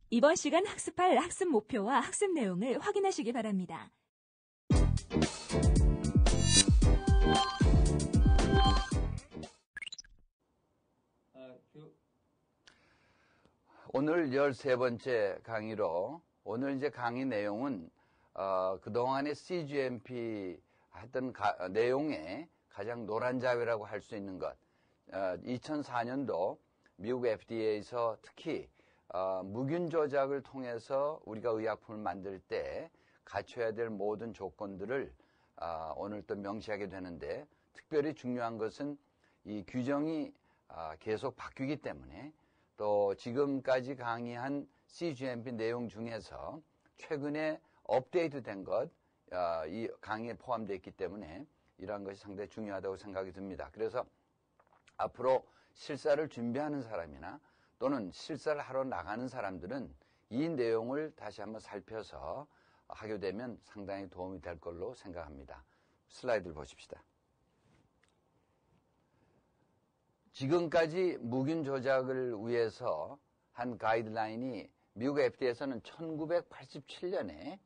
이번 시간 학습할 학습 목표와 학습 내용을 확인하시기 바랍니다. 오늘 13번째 강의로 오늘 이제 강의 내용은 그동안의 CGMP 했던 내용의 가장 노란자위라고 할 수 있는 것. 2004년도 미국 FDA에서 특히 무균 조작을 통해서 우리가 의약품을 만들 때 갖춰야 될 모든 조건들을 오늘 또 명시하게 되는데, 특별히 중요한 것은 이 규정이 계속 바뀌기 때문에 또 지금까지 강의한 CGMP 내용 중에서 최근에 업데이트된 것, 이 강의에 포함되어 있기 때문에 이러한 것이 상당히 중요하다고 생각이 듭니다. 그래서 앞으로 실사를 준비하는 사람이나 또는 실사를 하러 나가는 사람들은 이 내용을 다시 한번 살펴서 하게 되면 상당히 도움이 될 걸로 생각합니다. 슬라이드를 보십시다. 지금까지 무균 조작을 위해서 한 가이드라인이 미국 FDA에서는 1987년에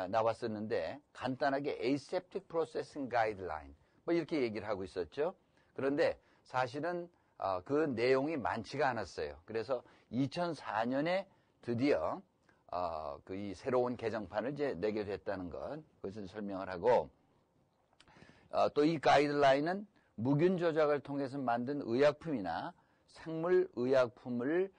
나왔었는데, 간단하게 Aseptic Processing Guideline 뭐 이렇게 얘기를 하고 있었죠. 그런데 사실은 그 내용이 많지가 않았어요. 그래서 2004년에 드디어 이 새로운 개정판을 이제 내게 됐다는 것, 그것을 설명을 하고, 또 이 가이드라인은 무균 조작을 통해서 만든 의약품이나 생물 의약품을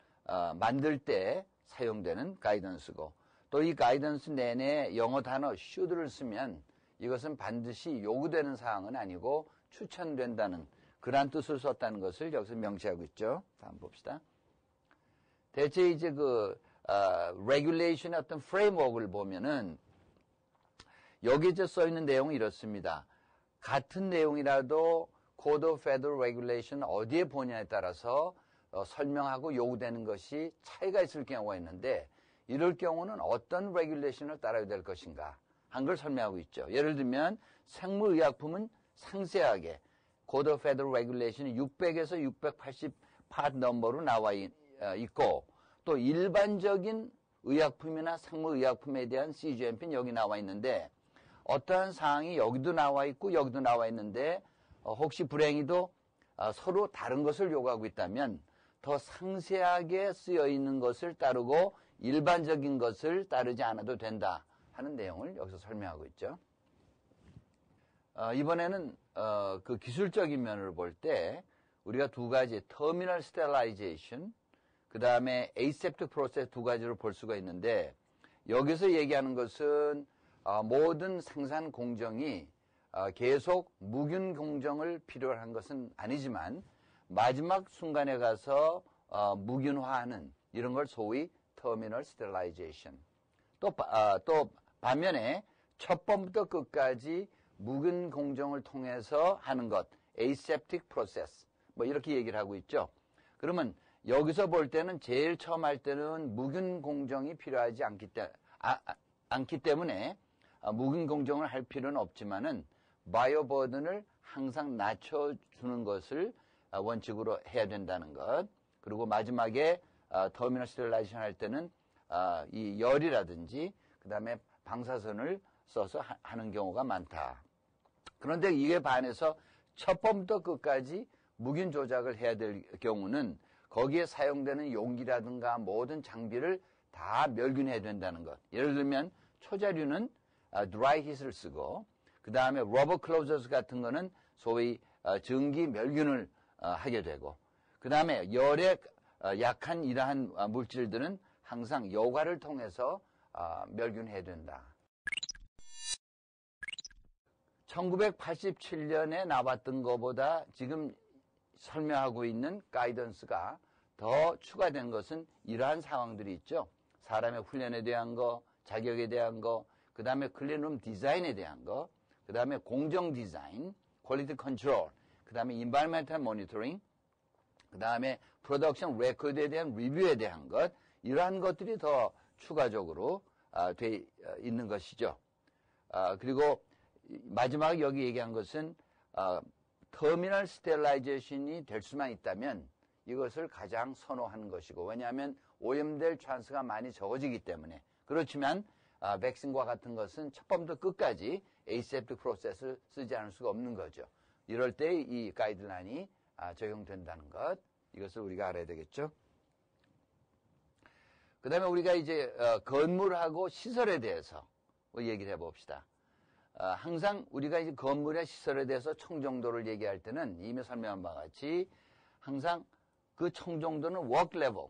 만들 때 사용되는 가이던스고, 또 이 가이던스 내내 영어 단어 should를 쓰면 이것은 반드시 요구되는 사항은 아니고 추천된다는 그러한 뜻을 썼다는 것을 여기서 명시하고 있죠. 다음 봅시다. 대체 이제 regulation의 어떤 프레임워크를 보면은 여기 이제 써 있는 내용이 이렇습니다. 같은 내용이라도 Code of Federal Regulation 어디에 보냐에 따라서 설명하고 요구되는 것이 차이가 있을 경우가 있는데, 이럴 경우는 어떤 regulation을 따라야 될 것인가 한 걸 설명하고 있죠. 예를 들면 생물의약품은 상세하게 Code of Federal Regulation이 600에서 680 파트 넘버로 나와 있고, 또 일반적인 의약품이나 생물의약품에 대한 CGMP는 여기 나와 있는데, 어떠한 사항이 여기도 나와 있고 여기도 나와 있는데 혹시 불행히도 서로 다른 것을 요구하고 있다면 더 상세하게 쓰여 있는 것을 따르고 일반적인 것을 따르지 않아도 된다 하는 내용을 여기서 설명하고 있죠. 이번에는 그 기술적인 면을 볼 때 우리가 두 가지, 터미널 스테라이제이션, 그 다음에 에이셉틱 프로세스 두 가지로 볼 수가 있는데, 여기서 얘기하는 것은 모든 생산 공정이 계속 무균 공정을 필요로 한 것은 아니지만 마지막 순간에 가서 무균화하는 이런 걸 소위 터미널 스테라이제이션. 또 반면에 첫 번부터 끝까지 무균 공정을 통해서 하는 것, aseptic process 뭐 이렇게 얘기를 하고 있죠. 그러면 여기서 볼 때는 제일 처음 할 때는 무균 공정이 필요하지 않기 때문에 무균 공정을 할 필요는 없지만은 바이오 버든을 항상 낮춰주는 것을 원칙으로 해야 된다는 것. 그리고 마지막에 터미널 스테라이제이션 할 때는 이 열이라든지 그 다음에 방사선을 써서 하는 경우가 많다. 그런데 이에 반해서 첫 번부터 끝까지 무균 조작을 해야 될 경우는 거기에 사용되는 용기라든가 모든 장비를 다 멸균해야 된다는 것. 예를 들면 초자류는 드라이 hit을 쓰고, 그 다음에 러버 클로저스 같은 거는 소위 전기 멸균을 하게 되고, 그 다음에 열에 약한 이러한 물질들은 항상 여과를 통해서 멸균해야 된다. 1987년에 나왔던 것보다 지금 설명하고 있는 가이던스가 더 추가된 것은 이러한 상황들이 있죠. 사람의 훈련에 대한 거, 자격에 대한 거, 그 다음에 클린룸 디자인에 대한 거, 그 다음에 공정 디자인, 퀄리티 컨트롤, 그 다음에 인바이러멘탈 모니터링, 그 다음에 프로덕션 레코드에 대한 리뷰에 대한 것, 이러한 것들이 더 추가적으로 돼 있는 것이죠. 그리고 마지막에 여기 얘기한 것은 터미널 스테라이제이션이 될 수만 있다면 이것을 가장 선호하는 것이고, 왜냐하면 오염될 찬스가 많이 적어지기 때문에. 그렇지만 백신과 같은 것은 첫 번부터 끝까지 에이셉틱 프로세스를 쓰지 않을 수가 없는 거죠. 이럴 때 이 가이드라인이 적용된다는 것, 이것을 우리가 알아야 되겠죠. 그 다음에 우리가 이제 건물하고 시설에 대해서 얘기를 해봅시다. 항상 우리가 이제 건물이나 시설에 대해서 청정도를 얘기할 때는 이미 설명한 바와 같이 항상 그 청정도는 work level,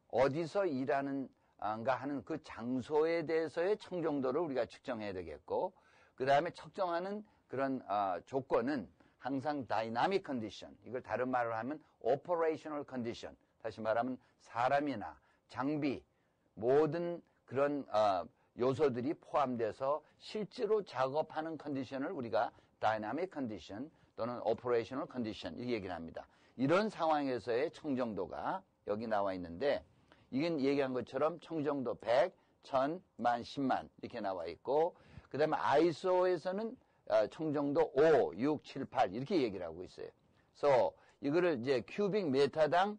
어디서 일하는가 하는 그 장소에 대해서의 청정도를 우리가 측정해야 되겠고, 그 다음에 측정하는 그런 조건은 항상 dynamic condition, 이걸 다른 말로 하면 operational condition, 다시 말하면 사람이나 장비, 모든 그런 요소들이 포함돼서 실제로 작업하는 컨디션을 우리가 dynamic condition 또는 operational condition 이렇게 얘기를 합니다. 이런 상황에서의 청정도가 여기 나와 있는데, 이건 얘기한 것처럼 청정도 100, 1000, 10,000, 10만 이렇게 나와 있고, 그 다음에 ISO에서는 청정도 5, 6, 7, 8 이렇게 얘기를 하고 있어요. 그래서 이거를 이제 큐빅 미터당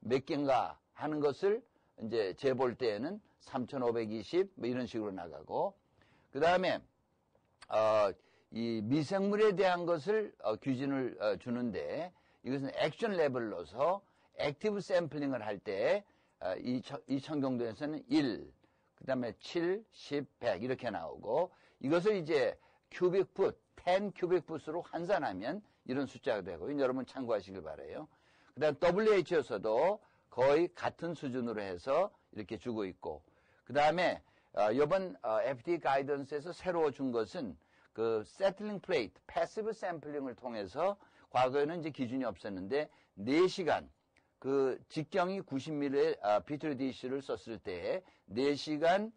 몇 개인가 하는 것을 이제 재볼 때에는 3,520 뭐 이런 식으로 나가고, 그 다음에 이 미생물에 대한 것을 규진을 주는데, 이것은 액션 레벨로서 액티브 샘플링을 할 때 이 청정도에서는 1, 그 다음에 7, 10, 100 이렇게 나오고, 이것을 이제 큐빅풋, 10 큐빅풋으로 환산하면 이런 숫자가 되고, 여러분 참고하시길 바라요. 그 다음 WHO에서도 거의 같은 수준으로 해서 이렇게 주고 있고, 그 다음에 이번 FDA 가이던스에서 새로 준 것은 그 세틀링 플레이트, 패시브 샘플링을 통해서, 과거에는 이제 기준이 없었는데 4시간 그 직경이 90ml의 비트리 디시를 썼을 때 4시간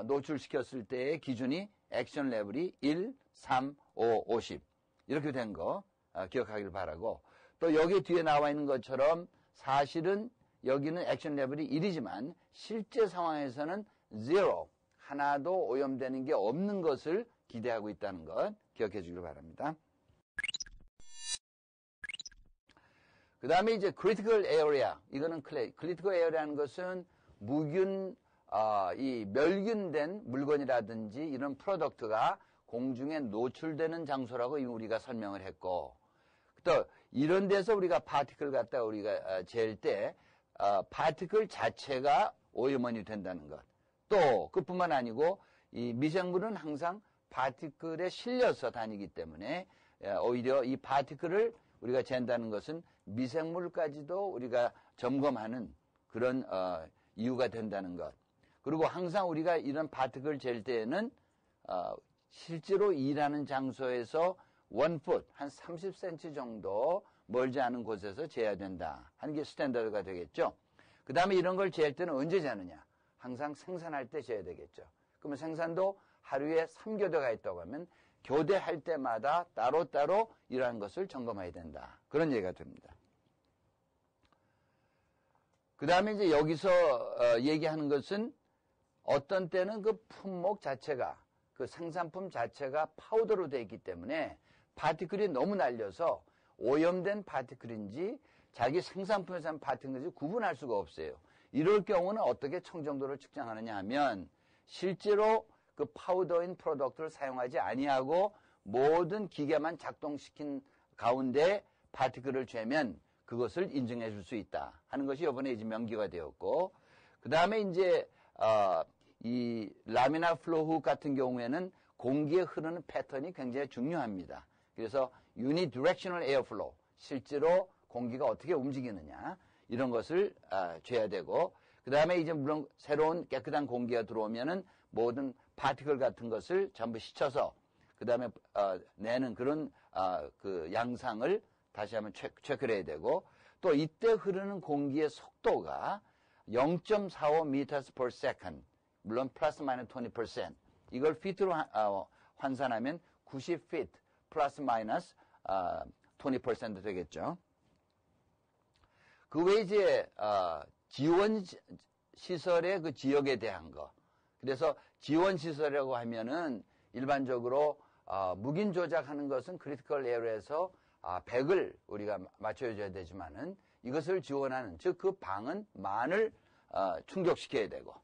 노출시켰을 때의 기준이 액션 레벨이 1, 3, 5, 50 이렇게 된 거 기억하길 바라고, 또 여기 뒤에 나와 있는 것처럼 사실은 여기는 액션 레벨이 1이지만 실제 상황에서는 0, 하나도 오염되는 게 없는 것을 기대하고 있다는 것 기억해 주길 바랍니다. 그 다음에 이제 critical area, 이거는 critical area라는 것은 무균, 이 멸균된 물건이라든지 이런 프로덕트가 공중에 노출되는 장소라고 우리가 설명을 했고, 또 이런 데서 우리가 파티클 갖다가 우리가 잴 때 파티클 자체가 오염원이 된다는 것. 또 그뿐만 아니고 이 미생물은 항상 파티클에 실려서 다니기 때문에 오히려 이 파티클을 우리가 잰다는 것은 미생물까지도 우리가 점검하는 그런 이유가 된다는 것. 그리고 항상 우리가 이런 파티클을 잴 때에는 실제로 일하는 장소에서 1풋, 한 30cm 정도 멀지 않은 곳에서 재야 된다 하는 게 스탠다드가 되겠죠. 그 다음에 이런 걸 재할 때는 언제 재느냐? 항상 생산할 때 재야 되겠죠. 그러면 생산도 하루에 3교대가 있다고 하면 교대할 때마다 따로따로 이러한 것을 점검해야 된다. 그런 얘기가 됩니다. 그 다음에 이제 여기서 얘기하는 것은 어떤 때는 그 품목 자체가, 그 생산품 자체가 파우더로 되어 있기 때문에 파티클이 너무 날려서 오염된 파티클인지 자기 생산품에서 한 파티클인지 구분할 수가 없어요. 이럴 경우는 어떻게 청정도를 측정하느냐 하면 실제로 그 파우더인 프로덕트를 사용하지 아니하고 모든 기계만 작동시킨 가운데 파티클을 재면 그것을 인정해 줄 수 있다 하는 것이 이번에 이제 명기가 되었고, 그 다음에 이제 이 라미나 플로우 같은 경우에는 공기에 흐르는 패턴이 굉장히 중요합니다. 그래서 unidirectional airflow, 실제로 공기가 어떻게 움직이느냐 이런 것을 재야 되고, 그 다음에 이제 물론 새로운 깨끗한 공기가 들어오면은 모든 파티클 같은 것을 전부 씻어서 그 다음에 내는 그런 그 양상을 다시 한번 체크를 해야 되고, 또 이때 흐르는 공기의 속도가 0.45 meters per second, 물론 플러스 마이너스 20%, 이걸 피트로 환산하면 90 feet 플러스 마이너스 20% 되겠죠. 그 외에 이제 지원 시설의 그 지역에 대한 거. 그래서 지원 시설이라고 하면은 일반적으로 묵인 조작하는 것은 크리티컬 에어에서 100을 우리가 맞춰줘야 되지만은 이것을 지원하는, 즉 그 방은 만을 충족시켜야 되고,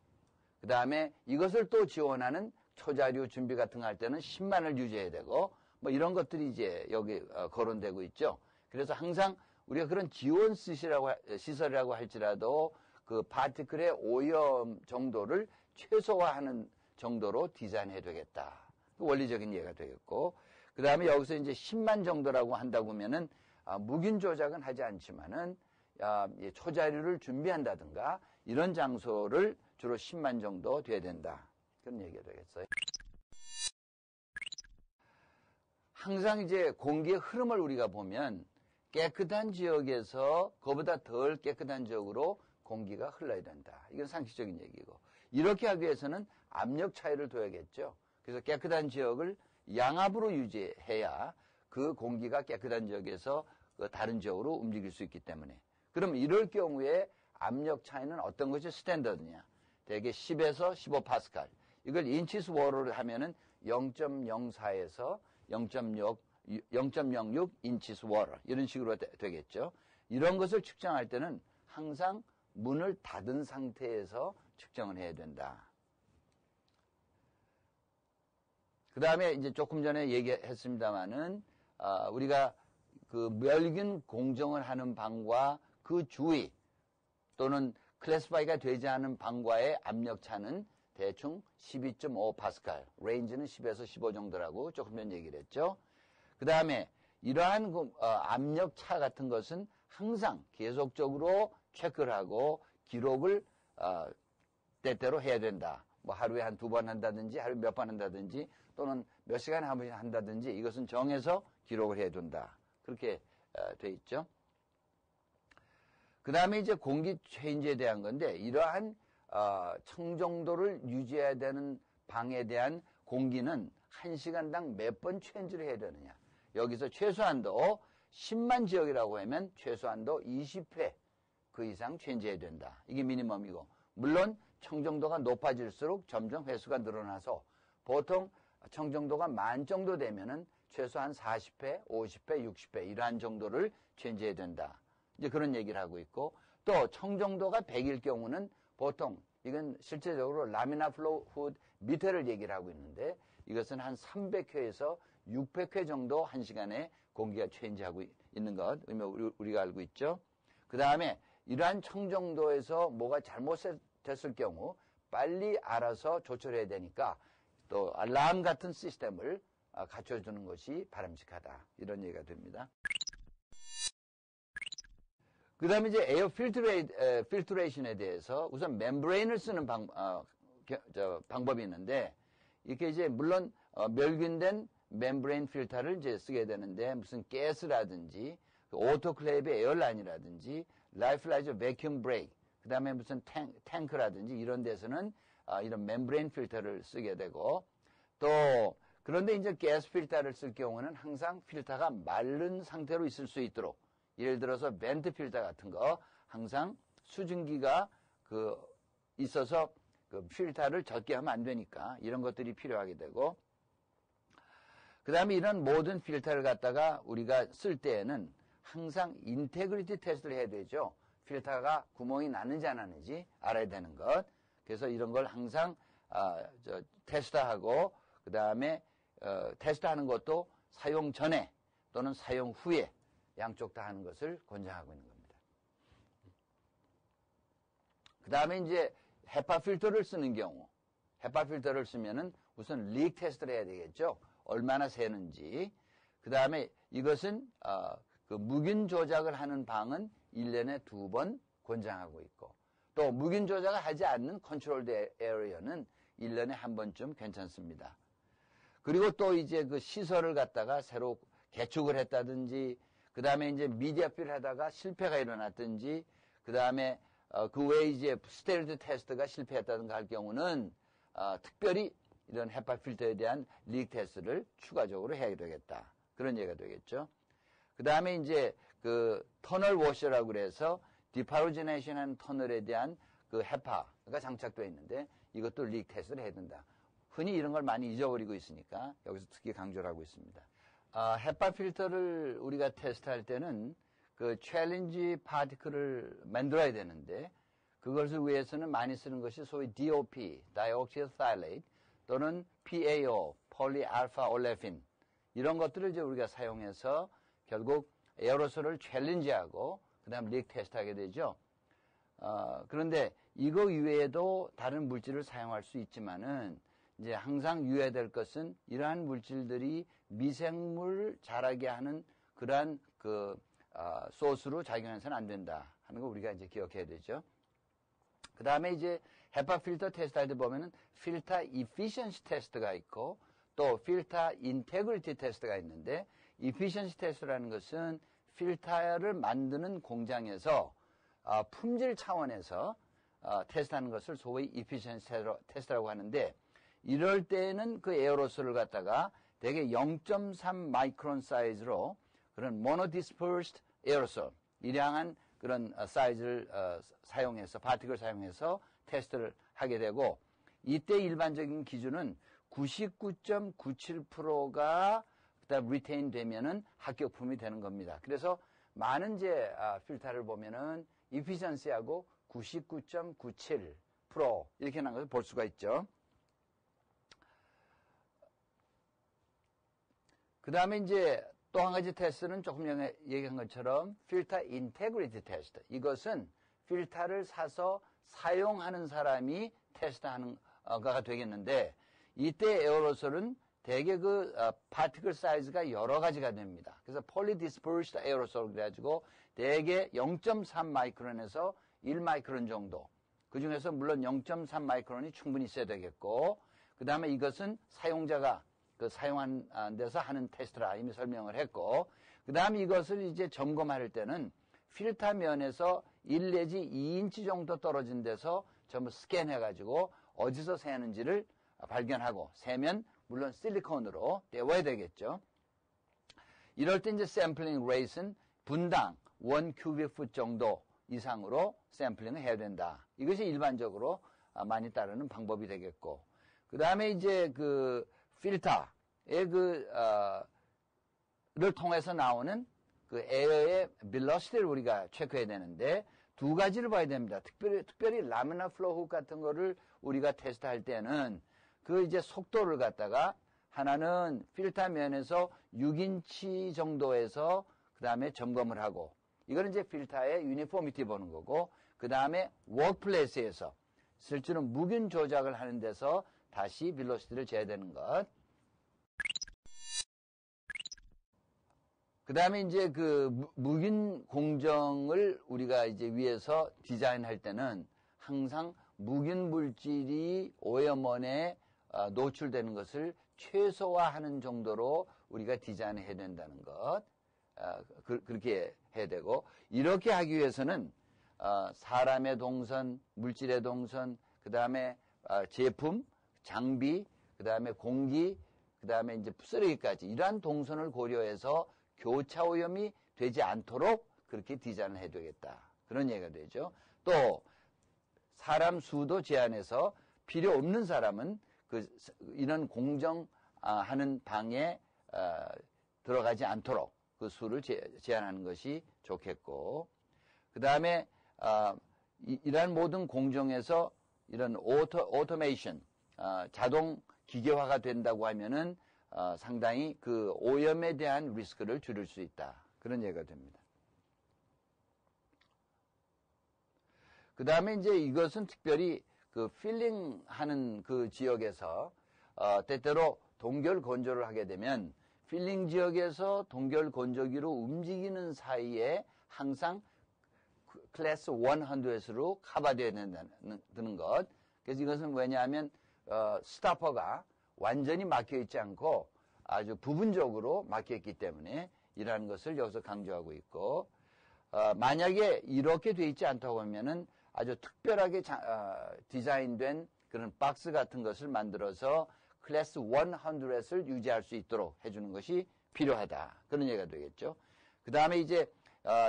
그 다음에 이것을 또 지원하는 초자료 준비 같은 거 할 때는 10만을 유지해야 되고, 뭐 이런 것들이 이제 여기 거론되고 있죠. 그래서 항상 우리가 그런 지원 시설이라고 할지라도 그 파티클의 오염 정도를 최소화하는 정도로 디자인해야 되겠다. 원리적인 이해가 되겠고, 그 다음에 여기서 이제 10만 정도라고 한다고 하면은 묵인 조작은 하지 않지만은 초자료를 준비한다든가 이런 장소를 주로 10만 정도 돼야 된다. 그런 얘기가 되겠어요. 항상 이제 공기의 흐름을 우리가 보면 깨끗한 지역에서 그보다 덜 깨끗한 지역으로 공기가 흘러야 된다. 이건 상식적인 얘기고, 이렇게 하기 위해서는 압력 차이를 둬야겠죠. 그래서 깨끗한 지역을 양압으로 유지해야 그 공기가 깨끗한 지역에서 그 다른 지역으로 움직일 수 있기 때문에. 그럼 이럴 경우에 압력 차이는 어떤 것이 스탠더드냐? 대개 10에서 15파스칼. 이걸 인치스 워로를 하면은 0.04에서 0.06 인치스 워터 이런 식으로 되겠죠. 이런 것을 측정할 때는 항상 문을 닫은 상태에서 측정을 해야 된다. 그 다음에 이제 조금 전에 얘기했습니다마는 우리가 그 멸균 공정을 하는 방과 그 주위 또는 클래스파이가 되지 않은 방과의 압력 차는 대충 12.5파스칼, 레인지는 10에서 15 정도라고 조금 전 얘기를 했죠. 그 다음에 이러한 압력 차 같은 것은 항상 계속적으로 체크를 하고 기록을 때때로 해야 된다. 뭐 하루에 한 2번 한다든지 하루에 몇 번 한다든지 또는 몇 시간에 한 번씩 한다든지 이것은 정해서 기록을 해야 된다. 그렇게 돼 있죠. 그 다음에 이제 공기 체인지에 대한 건데, 이러한 청정도를 유지해야 되는 방에 대한 공기는 1시간당 몇 번 체인지를 해야 되느냐. 여기서 최소한도 10만 지역이라고 하면 최소한도 20회 그 이상 체인지해야 된다. 이게 미니멈이고, 물론 청정도가 높아질수록 점점 횟수가 늘어나서 보통 청정도가 만 정도 되면은 최소한 40회, 50회, 60회 이러한 정도를 체인지해야 된다. 이제 그런 얘기를 하고 있고, 또 청정도가 100일 경우는 보통 이건 실제적으로 라미나 플로우 후드 밑에를 얘기를 하고 있는데, 이것은 한 300회에서 600회 정도 1시간에 공기가 체인지하고 있는 것 우리가 알고 있죠. 그 다음에 이러한 청정도에서 뭐가 잘못됐을 경우 빨리 알아서 조처해야 되니까 또 알람 같은 시스템을 갖춰주는 것이 바람직하다. 이런 얘기가 됩니다. 그 다음에 이제 에어 필트레이션에 대해서 우선 멤브레인을 쓰는 방법이 있는데, 이렇게 이제 물론 멸균된 멤브레인 필터를 이제 쓰게 되는데, 무슨 가스라든지 오토클레이브 에어라인이라든지 라이프라이저 베큐um 브레이크, 그 다음에 무슨 탱크라든지 이런 데서는 이런 멤브레인 필터를 쓰게 되고, 또 그런데 이제 가스 필터를 쓸 경우는 항상 필터가 마른 상태로 있을 수 있도록, 예를 들어서 벤트 필터 같은 거 항상 수증기가 있어서 그 필터를 적게 하면 안 되니까 이런 것들이 필요하게 되고, 그 다음에 이런 모든 필터를 갖다가 우리가 쓸 때에는 항상 인테그리티 테스트를 해야 되죠. 필터가 구멍이 나는지 안 나는지 알아야 되는 것. 그래서 이런 걸 항상 테스트하고, 그 다음에 테스트하는 것도 사용 전에 또는 사용 후에 양쪽 다 하는 것을 권장하고 있는 겁니다. 그 다음에 이제 헤파 필터를 쓰는 경우, 헤파 필터를 쓰면은 우선 릭 테스트를 해야 되겠죠. 얼마나 새는지. 그 다음에 이것은 그 묵인 조작을 하는 방은 1년에 2번 권장하고 있고, 또 묵인 조작을 하지 않는 컨트롤드 에어리어는 1년에 1번쯤 괜찮습니다. 그리고 또 이제 그 시설을 갖다가 새로 개축을 했다든지, 그 다음에 이제 미디어필을 하다가 실패가 일어났든지, 그 다음에 그 외에 이제 스테리드 테스트가 실패했다든가 할 경우는 특별히 이런 헤파 필터에 대한 릭 테스트를 추가적으로 해야 되겠다. 그런 얘기가 되겠죠. 그 다음에 이제 그 터널 워셔라고 그래서 디파로지네이션 한 터널에 대한 그 헤파가 장착되어 있는데, 이것도 릭 테스트를 해야 된다. 흔히 이런 걸 많이 잊어버리고 있으니까 여기서 특히 강조를 하고 있습니다. 헤파 필터를 우리가 테스트할 때는 그 챌린지 파티클을 만들어야 되는데, 그것을 위해서는 많이 쓰는 것이 소위 DOP, dialkylphthalate, 또는 PAO, polyalpha-olefin 이런 것들을 이제 우리가 사용해서 결국 에어로솔을 챌린지하고 그다음 릭 테스트하게 되죠. 그런데 이거 이외에도 다른 물질을 사용할 수 있지만은 이제 항상 유의해야 될 것은 이러한 물질들이 미생물 자라게 하는 그러한 소스로 작용해서는 안 된다 하는 거 우리가 이제 기억해야 되죠. 그 다음에 이제 헤파 필터 테스트 할 때 보면은 필터 이피션시 테스트가 있고 또 필터 인테그리티 테스트가 있는데 이피션시 테스트라는 것은 필터를 만드는 공장에서 품질 차원에서 테스트하는 것을 소위 이피션시 테스트라고 하는데 이럴 때에는 그 에어로솔을 갖다가 대개 0.3 마이크론 사이즈로 그런 모노디스퍼스드 에어로솔 일양한 그런 사이즈를 사용해서 파티클을 사용해서 테스트를 하게 되고 이때 일반적인 기준은 99.97%가 그다음 리테인 되면은 합격품이 되는 겁니다. 그래서 많은 이제 필터를 보면은 이피션시하고 99.97% 이렇게 나온 것을 볼 수가 있죠. 그 다음에 이제 또 한 가지 테스트는 조금 전에 얘기한 것처럼 필터 인테그리티 테스트. 이것은 필터를 사서 사용하는 사람이 테스트하는 거가 되겠는데 이때 에어로솔은 대개 파티클 사이즈가 여러 가지가 됩니다. 그래서 폴리디스퍼스드 에어로솔 그래가지고 대개 0.3 마이크론에서 1 마이크론 정도. 그 중에서 물론 0.3 마이크론이 충분히 있어야 되겠고 그 다음에 이것은 사용자가 사용한 데서 하는 테스트라 이미 설명을 했고 그 다음에 이것을 이제 점검할 때는 필터 면에서 1 내지 2인치 정도 떨어진 데서 전부 스캔해가지고 어디서 새는지를 발견하고 새면 물론 실리콘으로 떼워야 되겠죠. 이럴 때 이제 샘플링 레이트는 분당 1 큐빅풋 정도 이상으로 샘플링을 해야 된다. 이것이 일반적으로 많이 따르는 방법이 되겠고 그 다음에 이제 필터의 를 통해서 나오는 에어의 velocity를 우리가 체크해야 되는데 두 가지를 봐야 됩니다. 특별히 라미나 플로우 훅 같은 거를 우리가 테스트할 때는 이제 속도를 갖다가 하나는 필터 면에서 6인치 정도에서 그 다음에 점검을 하고 이거는 이제 필터의 유니포미티 보는 거고 그 다음에 워크플레이스에서 실제로 무균 조작을 하는 데서 다시 velocity를 재야 되는 것. 그 다음에 이제 무균 공정을 우리가 이제 위에서 디자인할 때는 항상 무균 물질이 오염원에 노출되는 것을 최소화하는 정도로 우리가 디자인해야 된다는 것. 그렇게 해야 되고, 이렇게 하기 위해서는 사람의 동선, 물질의 동선, 그 다음에 제품, 장비, 그 다음에 공기, 그 다음에 이제 쓰레기까지 이러한 동선을 고려해서 교차 오염이 되지 않도록 그렇게 디자인을 해야 되겠다. 그런 얘기가 되죠. 또 사람 수도 제한해서 필요 없는 사람은 이런 공정하는 방에 들어가지 않도록 그 수를 제한하는 것이 좋겠고, 그 다음에 이러한 모든 공정에서 이런 오토메이션, 자동 기계화가 된다고 하면은 상당히 오염에 대한 리스크를 줄일 수 있다. 그런 얘기가 됩니다. 그 다음에 이제 이것은 특별히 필링하는 지역에서 때때로 동결 건조를 하게 되면 필링 지역에서 동결 건조기로 움직이는 사이에 항상 클래스 100으로 커버되어야 된다는 것. 그래서 이것은 왜냐하면 스타퍼가 완전히 막혀 있지 않고 아주 부분적으로 막혀 있기 때문에 이러한 것을 여기서 강조하고 있고, 만약에 이렇게 돼 있지 않다고 하면은 아주 특별하게 디자인된 그런 박스 같은 것을 만들어서 클래스 100을 유지할 수 있도록 해주는 것이 필요하다. 그런 얘기가 되겠죠. 그 다음에 이제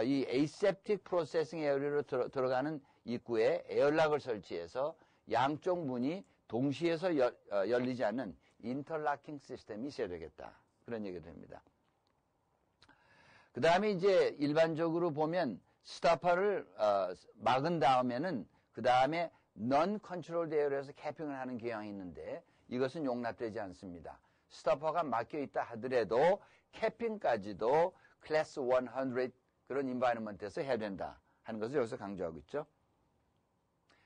이 aseptic processing 에어리로 들어가는 입구에 에어락을 설치해서 양쪽 문이 동시에서 열리지 않는 인터락킹 시스템이 있어야 되겠다. 그런 얘기가 됩니다. 그 다음에 이제 일반적으로 보면 스타퍼를 막은 다음에는 그 다음에 non-controlled area에서 캐핑을 하는 경향이 있는데 이것은 용납되지 않습니다. 스토퍼가 막혀 있다 하더라도 캐핑까지도 클래스 100 그런 인바이러먼트에서 해야 된다 하는 것을 여기서 강조하고 있죠.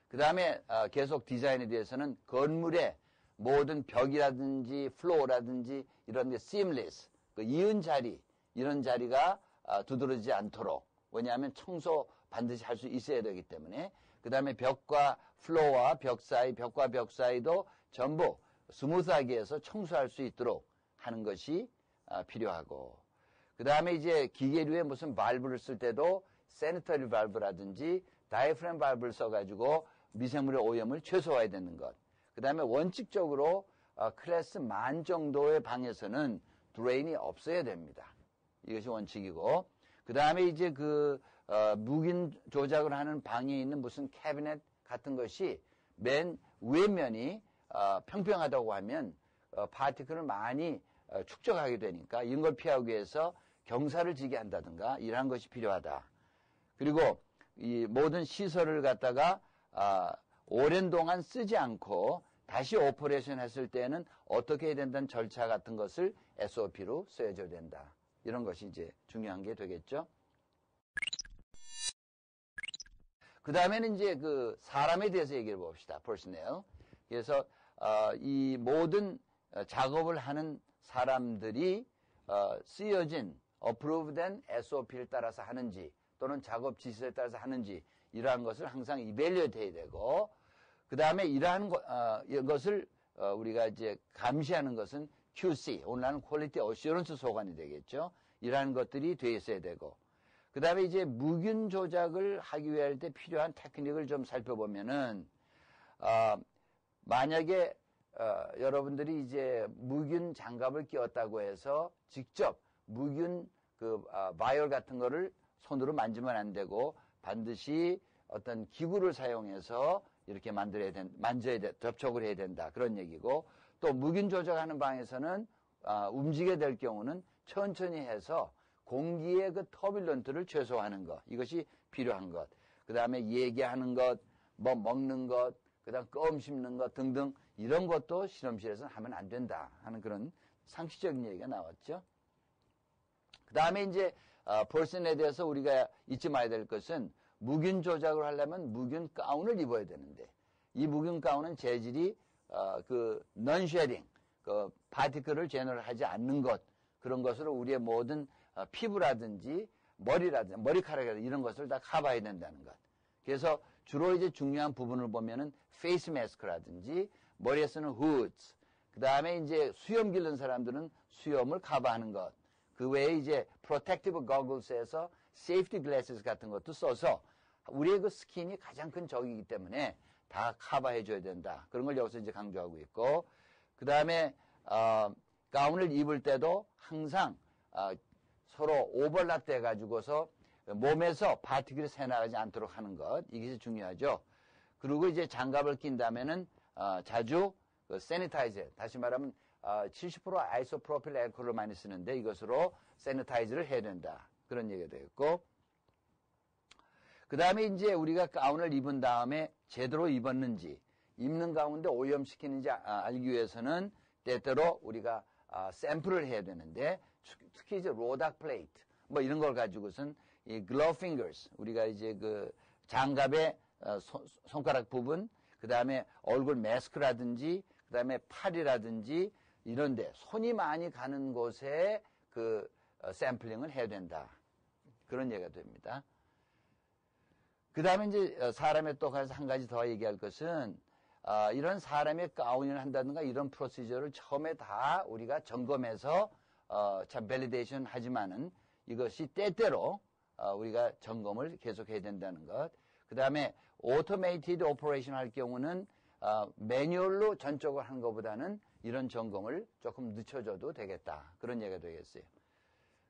그 다음에 계속 디자인에 대해서는 건물의 모든 벽이라든지 플로어라든지 이런 게 seamless, 그 이은 자리 이런 자리가 두드러지지 않도록, 왜냐하면 청소 반드시 할 수 있어야 되기 때문에, 그 다음에 벽과 플로어와 벽 사이, 벽과 벽 사이도 전부 스무스하게 해서 청소할 수 있도록 하는 것이 필요하고, 그 다음에 이제 기계류에 무슨 발브를 쓸 때도 세니터리 발브라든지 다이프램 발브를 써가지고 미생물의 오염을 최소화해야 되는 것. 그 다음에 원칙적으로 클래스 만 정도의 방에서는 드레인이 없어야 됩니다. 이것이 원칙이고, 그 다음에 이제 묵인 조작을 하는 방에 있는 무슨 캐비넷 같은 것이 맨 위면이 평평하다고 하면 파티클을 많이 축적하게 되니까 이런 걸 피하기 위해서 경사를 지게 한다든가 이러한 것이 필요하다. 그리고 이 모든 시설을 갖다가 오랜 동안 쓰지 않고 다시 오퍼레이션 했을 때는 어떻게 해야 된다는 절차 같은 것을 SOP로 써야줘야 된다. 이런 것이 이제 중요한 게 되겠죠. 그 다음에는 이제 사람에 대해서 얘기해 봅시다. personnel. 그래서 이 모든 작업을 하는 사람들이 쓰여진 approved SOP를 따라서 하는지 또는 작업 지시를 따라서 하는지 이러한 것을 항상 evaluate 해야 되고, 그 다음에 이러한 것을 우리가 이제 감시하는 것은 QC, 오늘날은 퀄리티 어슈런스 소관이 되겠죠. 이러한 것들이 돼 있어야 되고, 그 다음에 이제 묵인 조작을 하기 위할 때 필요한 테크닉을 좀 살펴보면은, 만약에 여러분들이 이제 묵인 장갑을 끼웠다고 해서 직접 묵인 바이올 같은 거를 손으로 만지면 안 되고 반드시 어떤 기구를 사용해서 이렇게 접촉을 해야 된다. 그런 얘기고, 또 묵인 조작하는 방에서는 움직여야 될 경우는 천천히 해서 공기의 터뷸런트를 최소화하는 것, 이것이 필요한 것. 그 다음에 얘기하는 것, 뭐 먹는 것, 그 다음 껌 씹는 것 등등 이런 것도 실험실에서는 하면 안 된다 하는 그런 상식적인 얘기가 나왔죠. 그 다음에 이제 퍼슨에 대해서 우리가 잊지 말아야 될 것은, 묵인 조작을 하려면 묵인 가운을 입어야 되는데, 이 묵인 가운은 재질이 non-shedding, 파티클을 제너럴하지 않는 것, 그런 것으로 우리의 모든 피부라든지 머리라든지 머리카락이라든지 이런 것을 다 커버해야 된다는 것. 그래서 주로 이제 중요한 부분을 보면은 페이스 마스크라든지 머리에 쓰는 후드, 그 다음에 이제 수염 기른 사람들은 수염을 커버하는 것. 그 외에 이제 프로텍티브 거글스에서 세이프티 글래스 같은 것도 써서 우리의 스킨이 가장 큰 적이기 때문에 다 커버해 줘야 된다. 그런 걸 여기서 이제 강조하고 있고, 그 다음에 가운을 입을 때도 항상 서로 오버랩 돼 가지고서 몸에서 파티클이 새나가지 않도록 하는 것, 이게 중요하죠. 그리고 이제 장갑을 낀 다음에는 자주 세니타이저, 다시 말하면 70% 아이소프로필 알코올을 많이 쓰는데 이것으로 세니타이즈를 해야 된다. 그런 얘기가 되겠고, 그 다음에 이제 우리가 가운을 입은 다음에 제대로 입었는지, 입는 가운데 오염시키는지 알기 위해서는 때때로 우리가 샘플을 해야 되는데, 특히 이제 로닥 플레이트 뭐 이런 걸 가지고선 이 글로브 핑거스, 우리가 이제 장갑의 손가락 부분, 그 다음에 얼굴 마스크라든지 그 다음에 팔이라든지 이런데 손이 많이 가는 곳에 샘플링을 해야 된다. 그런 얘기가 됩니다. 그 다음에 이제 사람의 또 한 가지 더 얘기할 것은, 이런 사람의 가운을 한다든가 이런 프로시저를 처음에 다 우리가 점검해서 참 밸리데이션 하지만은 이것이 때때로 우리가 점검을 계속해야 된다는 것. 그 다음에 오토메이티드 오퍼레이션 할 경우는 매뉴얼로 전적으로 하는 것보다는 이런 점검을 조금 늦춰줘도 되겠다. 그런 얘기가 되겠어요.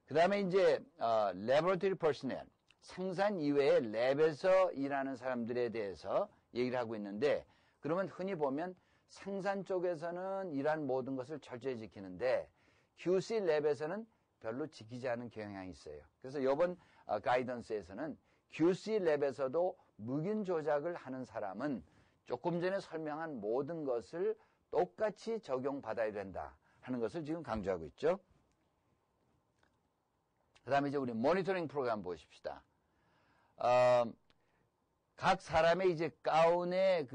그 다음에 이제 laboratory personnel, 생산 이외에 랩에서 일하는 사람들에 대해서 얘기를 하고 있는데, 그러면 흔히 보면 생산 쪽에서는 이러한 모든 것을 철저히 지키는데 QC 랩에서는 별로 지키지 않은 경향이 있어요. 그래서 이번 가이던스에서는 QC 랩에서도 묵인 조작을 하는 사람은 조금 전에 설명한 모든 것을 똑같이 적용받아야 된다 하는 것을 지금 강조하고 있죠. 그 다음에 이제 우리 모니터링 프로그램 보십시다. 각 사람의 이제 가운의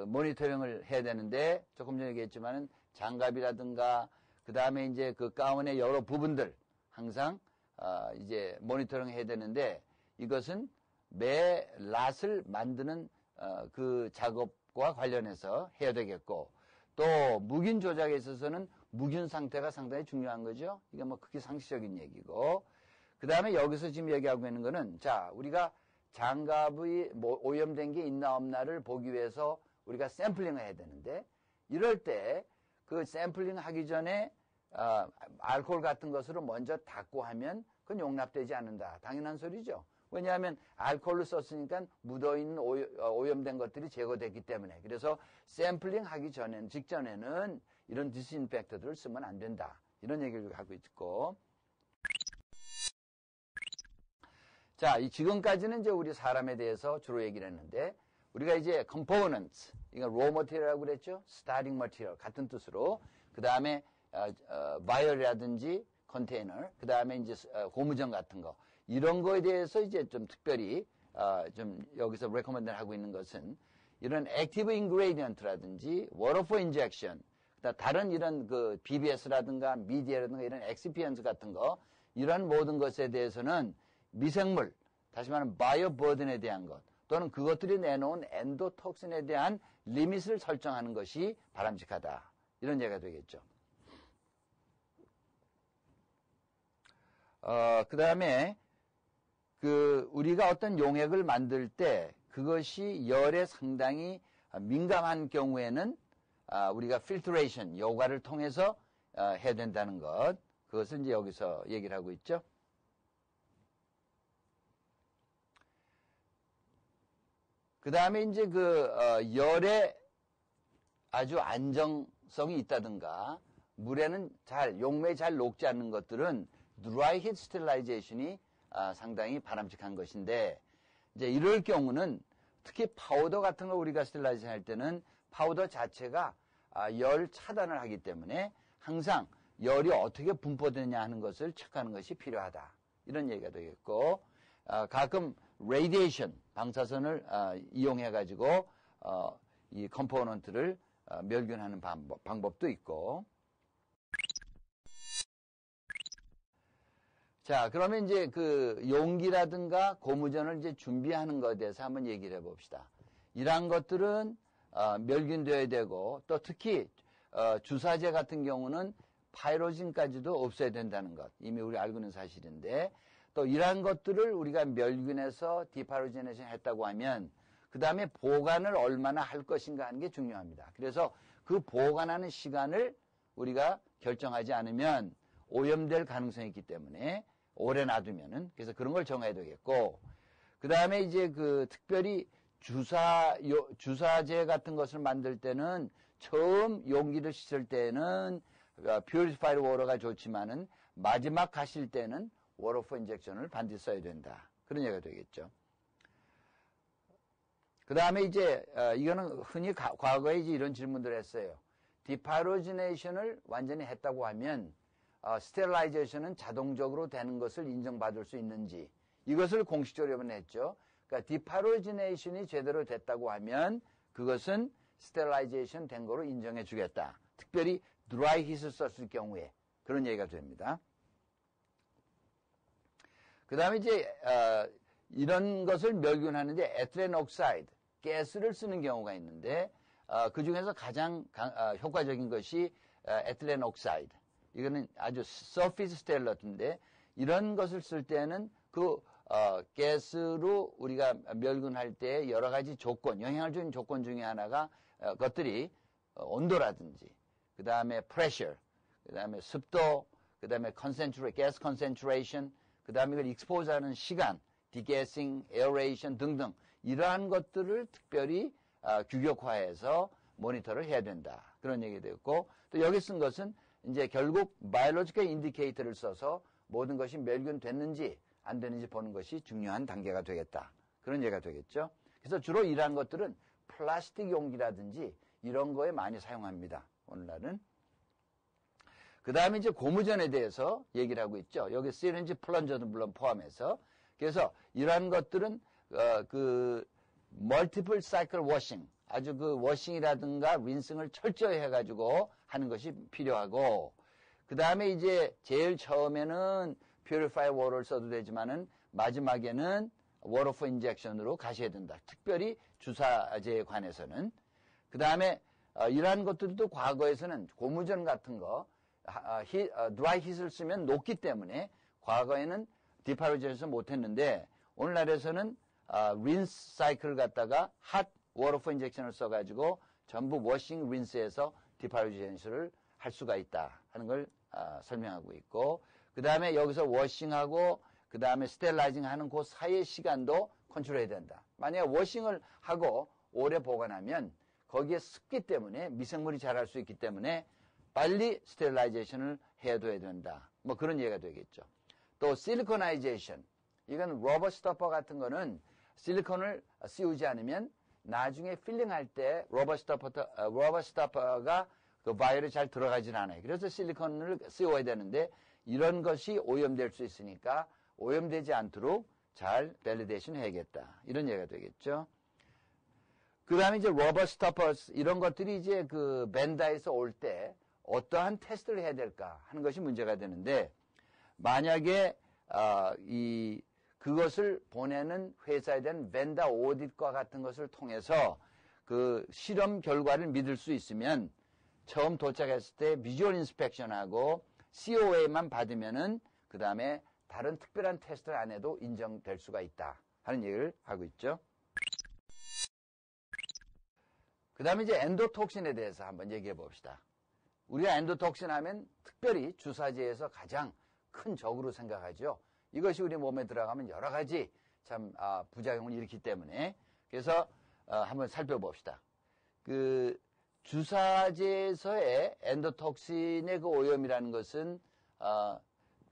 모니터링을 해야 되는데, 조금 전에 얘기했지만은 장갑이라든가, 그 다음에 이제 그 가운의 여러 부분들, 항상, 이제 모니터링 해야 되는데, 이것은 매 낫을 만드는, 그 작업과 관련해서 해야 되겠고, 또, 묵인 조작에 있어서는 묵인 상태가 상당히 중요한 거죠. 이게 뭐 크게 상식적인 얘기고, 그 다음에 여기서 지금 얘기하고 있는 거는, 자, 우리가 장갑이 뭐 오염된 게 있나 없나를 보기 위해서 우리가 샘플링을 해야 되는데, 이럴 때 그 샘플링 하기 전에 알코올 같은 것으로 먼저 닦고 하면 그건 용납되지 않는다. 당연한 소리죠. 왜냐하면 알코올을 썼으니까 묻어있는 오염된 것들이 제거됐기 때문에. 그래서 샘플링 하기 직전에는 이런 디스인펙터들을 쓰면 안 된다. 이런 얘기를 하고 있고. 자, 지금까지는 이제 우리 사람에 대해서 주로 얘기를 했는데, 우리가 이제 components, 이거 raw material이라고 그랬죠? starting material, 같은 뜻으로. 그 다음에, vial이라든지 container, 그 다음에 이제 고무전 같은 거. 이런 거에 대해서 이제 좀 특별히, 좀 여기서 recommend를 하고 있는 것은, 이런 active ingredient라든지 water for injection, 다른 이런 그 BBS라든가 미디어라든가 이런 excipients 같은 거, 이런 모든 것에 대해서는 미생물, 다시 말하면 바이오 버든에 대한 것, 또는 그것들이 내놓은 엔도톡신에 대한 리밋을 설정하는 것이 바람직하다. 이런 얘기가 되겠죠. 그 다음에, 우리가 어떤 용액을 만들 때 그것이 열에 상당히 민감한 경우에는 우리가 필트레이션, 요과를 통해서 해야 된다는 것, 그것을 이제 여기서 얘기를 하고 있죠. 그 다음에 이제 열에 아주 안정성이 있다든가, 물에는 용매에 잘 녹지 않는 것들은 dry heat sterilization이 상당히 바람직한 것인데, 이제 이럴 경우는 특히 파우더 같은 거 우리가 스테릴라이징 할 때는 파우더 자체가 열 차단을 하기 때문에 항상 열이 어떻게 분포되냐 하는 것을 체크하는 것이 필요하다. 이런 얘기가 되겠고, 가끔 레디에이션, 방사선을 이용해가지고 이 컴포넌트를 멸균하는 방법도 있고. 자, 그러면 이제 용기라든가 고무전을 이제 준비하는 것에 대해서 한번 얘기를 해봅시다. 이러한 것들은 멸균되어야 되고, 또 특히 주사제 같은 경우는 파이로진까지도 없애야 된다는 것, 이미 우리 알고 있는 사실인데, 또 이러한 것들을 우리가 멸균해서 디파이로지네이션 했다고 하면 그 다음에 보관을 얼마나 할 것인가 하는 게 중요합니다. 그래서 그 보관하는 시간을 우리가 결정하지 않으면 오염될 가능성이 있기 때문에 오래 놔두면은, 그래서 그런 걸 정해야 되겠고, 그 다음에 이제 특별히 주사제 같은 것을 만들 때는 처음 용기를 씻을 때는 purified water가 좋지만은 마지막 가실 때는 water for injection을 반드시 써야 된다. 그런 얘기가 되겠죠. 그 다음에 이제 이거는 흔히 과거에 이제 이런 질문들을 했어요. 디파이로지네이션을 완전히 했다고 하면 스테릴라이제이션은 자동적으로 되는 것을 인정받을 수 있는지, 이것을 공식적으로 이번에 했죠. 그러니까 디파이로지네이션이 제대로 됐다고 하면 그것은 스테릴라이제이션 된 거로 인정해 주겠다. 특별히 드라이 힛을 썼을 경우에 그런 얘기가 됩니다. 그 다음에 이제 이런 것을 멸균하는데 에틸렌 옥사이드, 가스를 쓰는 경우가 있는데 그 중에서 가장 효과적인 것이 에틸렌 옥사이드. 이거는 아주 서피스 스텔러트인데, 이런 것을 쓸 때는 가스로 우리가 멸균할 때 여러 가지 조건, 영향을 주는 조건 중에 하나가 것들이 온도라든지, 그 다음에 프레셔, 그 다음에 습도, 그 다음에 가스 컨센트레이션, 그 다음에 이걸 익스포즈하는 시간, 디게싱, 에어레이션 등등, 이러한 것들을 특별히 규격화해서 모니터를 해야 된다. 그런 얘기 되었고, 또 여기 쓴 것은 이제 결국 바이올로지컬 인디케이터를 써서 모든 것이 멸균됐는지 안 됐는지 보는 것이 중요한 단계가 되겠다. 그런 예가 되겠죠. 그래서 주로 이러한 것들은 플라스틱 용기라든지 이런 거에 많이 사용합니다. 오늘날은. 그 다음에 이제 고무전에 대해서 얘기를 하고 있죠. 여기 시리ን지 플런저도 물론 포함해서. 그래서 이러한 것들은 그 멀티플 사이클 워싱, 아주 그 워싱이라든가 린싱을 철저히 해가지고 하는 것이 필요하고, 그 다음에 이제 제일 처음에는 퓨리파이 워터를 써도 되지만은 마지막에는 워터 포 인젝션으로 가셔야 된다. 특별히 주사제에 관해서는. 그 다음에 이러한 것들도 과거에서는 고무전 같은 거 드라이 힛을 쓰면 녹기 때문에 과거에는 디파로젠에서 못했는데 오늘날에서는 린스 사이클을 갖다가 핫 워터 포 인젝션을 써가지고 전부 워싱 린스에서 디파로젠을 할 수가 있다 하는 걸 설명하고 있고, 그 다음에 여기서 워싱하고 그 다음에 스테라이징 하는 그 사이의 시간도 컨트롤해야 된다. 만약에 워싱을 하고 오래 보관하면 거기에 습기 때문에 미생물이 자랄 수 있기 때문에 빨리 스테릴라이제이션을 해둬야 된다. 뭐 그런 얘기가 되겠죠. 또 실리코나이제이션, 이건 러버 스토퍼 같은 거는 실리콘을 씌우지 않으면 나중에 필링할 때 러버 스토퍼가 그 바이올이 잘 들어가진 않아요. 그래서 실리콘을 씌워야 되는데 이런 것이 오염될 수 있으니까 오염되지 않도록 잘 밸리데이션 해야겠다. 이런 얘기가 되겠죠. 그 다음에 이제 러버 스토퍼스, 이런 것들이 이제 그 벤다에서 올 때 어떠한 테스트를 해야 될까 하는 것이 문제가 되는데, 만약에 그것을 보내는 회사에 대한 벤다 오디트과 같은 것을 통해서 그 실험 결과를 믿을 수 있으면 처음 도착했을 때 비주얼 인스펙션하고 COA만 받으면은 그 다음에 다른 특별한 테스트를 안 해도 인정될 수가 있다 하는 얘기를 하고 있죠. 그 다음에 이제 엔도톡신에 대해서 한번 얘기해 봅시다. 우리가 엔도톡신 하면 특별히 주사제에서 가장 큰 적으로 생각하죠. 이것이 우리 몸에 들어가면 여러 가지 참 부작용을 일으키기 때문에, 그래서 한번 살펴봅시다. 그 주사제에서의 엔도톡신의 그 오염이라는 것은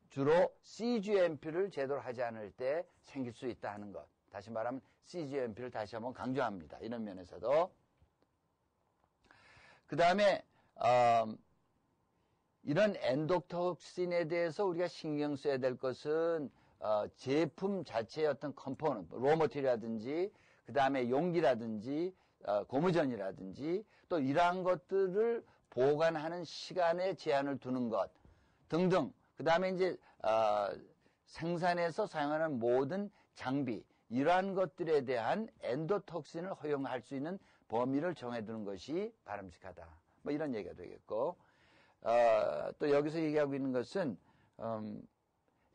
주로 CGMP를 제대로 하지 않을 때 생길 수 있다 하는 것. 다시 말하면 CGMP를 다시 한번 강조합니다. 이런 면에서도. 그 다음에 이런 엔도톡신에 대해서 우리가 신경 써야 될 것은 제품 자체의 어떤 컴포넌트, 로머티라든지 그 다음에 용기라든지 고무전이라든지 또 이러한 것들을 보관하는 시간에 제한을 두는 것 등등, 그 다음에 이제 생산해서 사용하는 모든 장비, 이러한 것들에 대한 엔도톡신을 허용할 수 있는 범위를 정해두는 것이 바람직하다. 뭐 이런 얘기가 되겠고, 또 여기서 얘기하고 있는 것은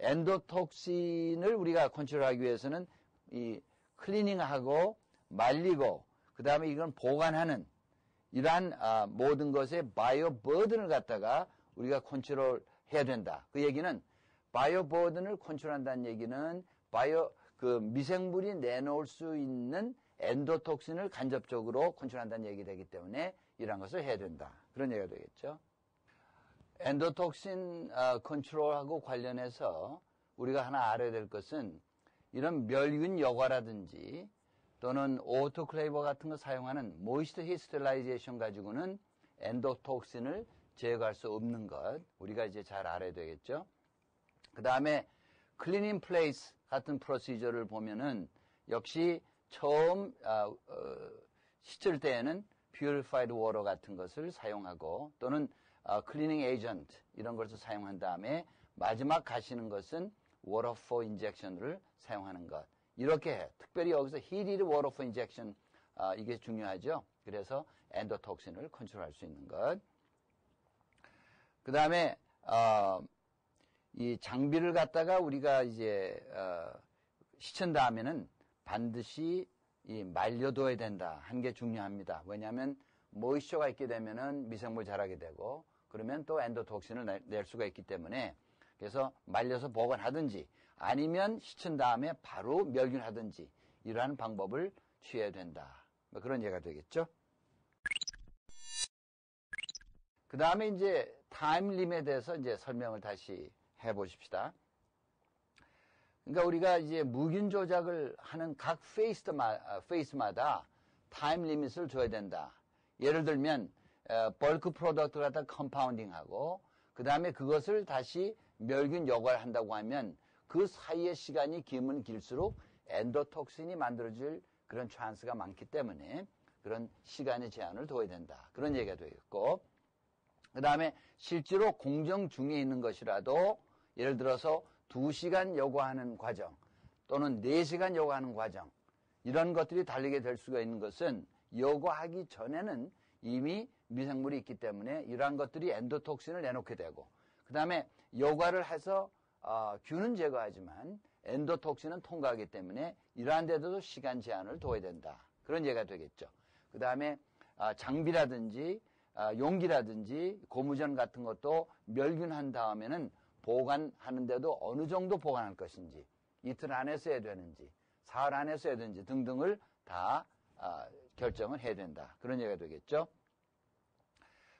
엔도톡신을 우리가 컨트롤하기 위해서는 이 클리닝하고 말리고 그 다음에 이건 보관하는 이러한 모든 것의 바이오 버든을 갖다가 우리가 컨트롤해야 된다. 그 얘기는 바이오 버든을 컨트롤한다는 얘기는 그 미생물이 내놓을 수 있는 엔도톡신을 간접적으로 컨트롤한다는 얘기 되기 때문에 이러한 것을 해야 된다. 그런 얘기가 되겠죠. 엔도톡신 컨트롤하고 관련해서 우리가 하나 알아야 될 것은 이런 멸균 여과라든지 또는 오토클레이버 같은 거 사용하는 모이스트 히스텔라이제이션 가지고는 엔도톡신을 제거할 수 없는 것, 우리가 이제 잘 알아야 되겠죠. 그 다음에 클리닝 플레이스 같은 프로시저를 보면은 역시 처음 씻을 때에는 퓨리파이드 워터 같은 것을 사용하고 또는 클리닝 에이전트 이런 것을 사용한 다음에 마지막 가시는 것은 워터 포 인젝션을 사용하는 것. 이렇게 특별히 여기서 히리드 워터 포 인젝션 이게 중요하죠. 그래서 엔도톡신을 컨트롤할 수 있는 것. 그 다음에 이 장비를 갖다가 우리가 이제 씻은 다음에는 반드시 말려둬야 된다 하는 게 중요합니다. 왜냐하면 모이스처가 있게 되면은 미생물 자라게 되고 그러면 또 엔도톡신을 낼 수가 있기 때문에, 그래서 말려서 보관하든지 아니면 씻은 다음에 바로 멸균하든지 이러한 방법을 취해야 된다. 뭐 그런 얘기가 되겠죠. 그 다음에 이제 타임 리밋에 대해서 이제 설명을 다시 해보십시다. 그러니까 우리가 이제 무균 조작을 하는 각 페이스마다 타임 리밋을 줘야 된다. 예를 들면 벌크 프로덕트를 갖다 컴파운딩하고 그 다음에 그것을 다시 멸균 여과한다고 하면 그 사이의 시간이 길면 길수록 엔도톡신이 만들어질 그런 찬스가 많기 때문에 그런 시간의 제한을 둬야 된다. 그런 얘기가 되겠고, 그 다음에 실제로 공정 중에 있는 것이라도 예를 들어서 2시간 요구하는 과정 또는 4시간 요구하는 과정, 이런 것들이 달리게 될 수가 있는 것은 요구하기 전에는 이미 미생물이 있기 때문에 이러한 것들이 엔도톡신을 내놓게 되고, 그 다음에 요구를 해서 균은 제거하지만 엔도톡신은 통과하기 때문에 이러한 데도 시간 제한을 둬야 된다. 그런 얘기가 되겠죠. 그 다음에 장비라든지 용기라든지 고무전 같은 것도 멸균한 다음에는 보관하는데도 어느 정도 보관할 것인지, 이틀 안에 써야 되는지, 사흘 안에 써야 되는지 등등을 다 결정을 해야 된다. 그런 얘기가 되겠죠.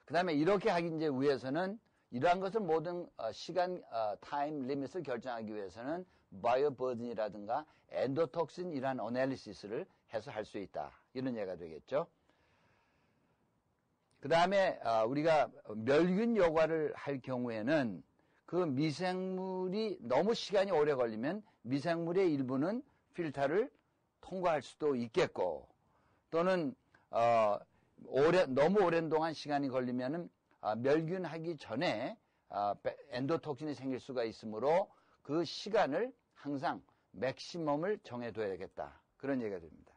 그 다음에 이렇게 하기 이제 위해서는 이러한 것을 모든 시간, 타임 리밋을 결정하기 위해서는 바이오버든이라든가 엔도톡신 이러한 어널리시스를 해서 할 수 있다. 이런 얘기가 되겠죠. 그 다음에 우리가 멸균 요과를 할 경우에는 그 미생물이 너무 시간이 오래 걸리면 미생물의 일부는 필터를 통과할 수도 있겠고, 또는 너무 오랜 동안 시간이 걸리면은 멸균하기 전에 엔도톡신이 생길 수가 있으므로 그 시간을 항상 맥시멈을 정해둬야 되겠다. 그런 얘기가 됩니다.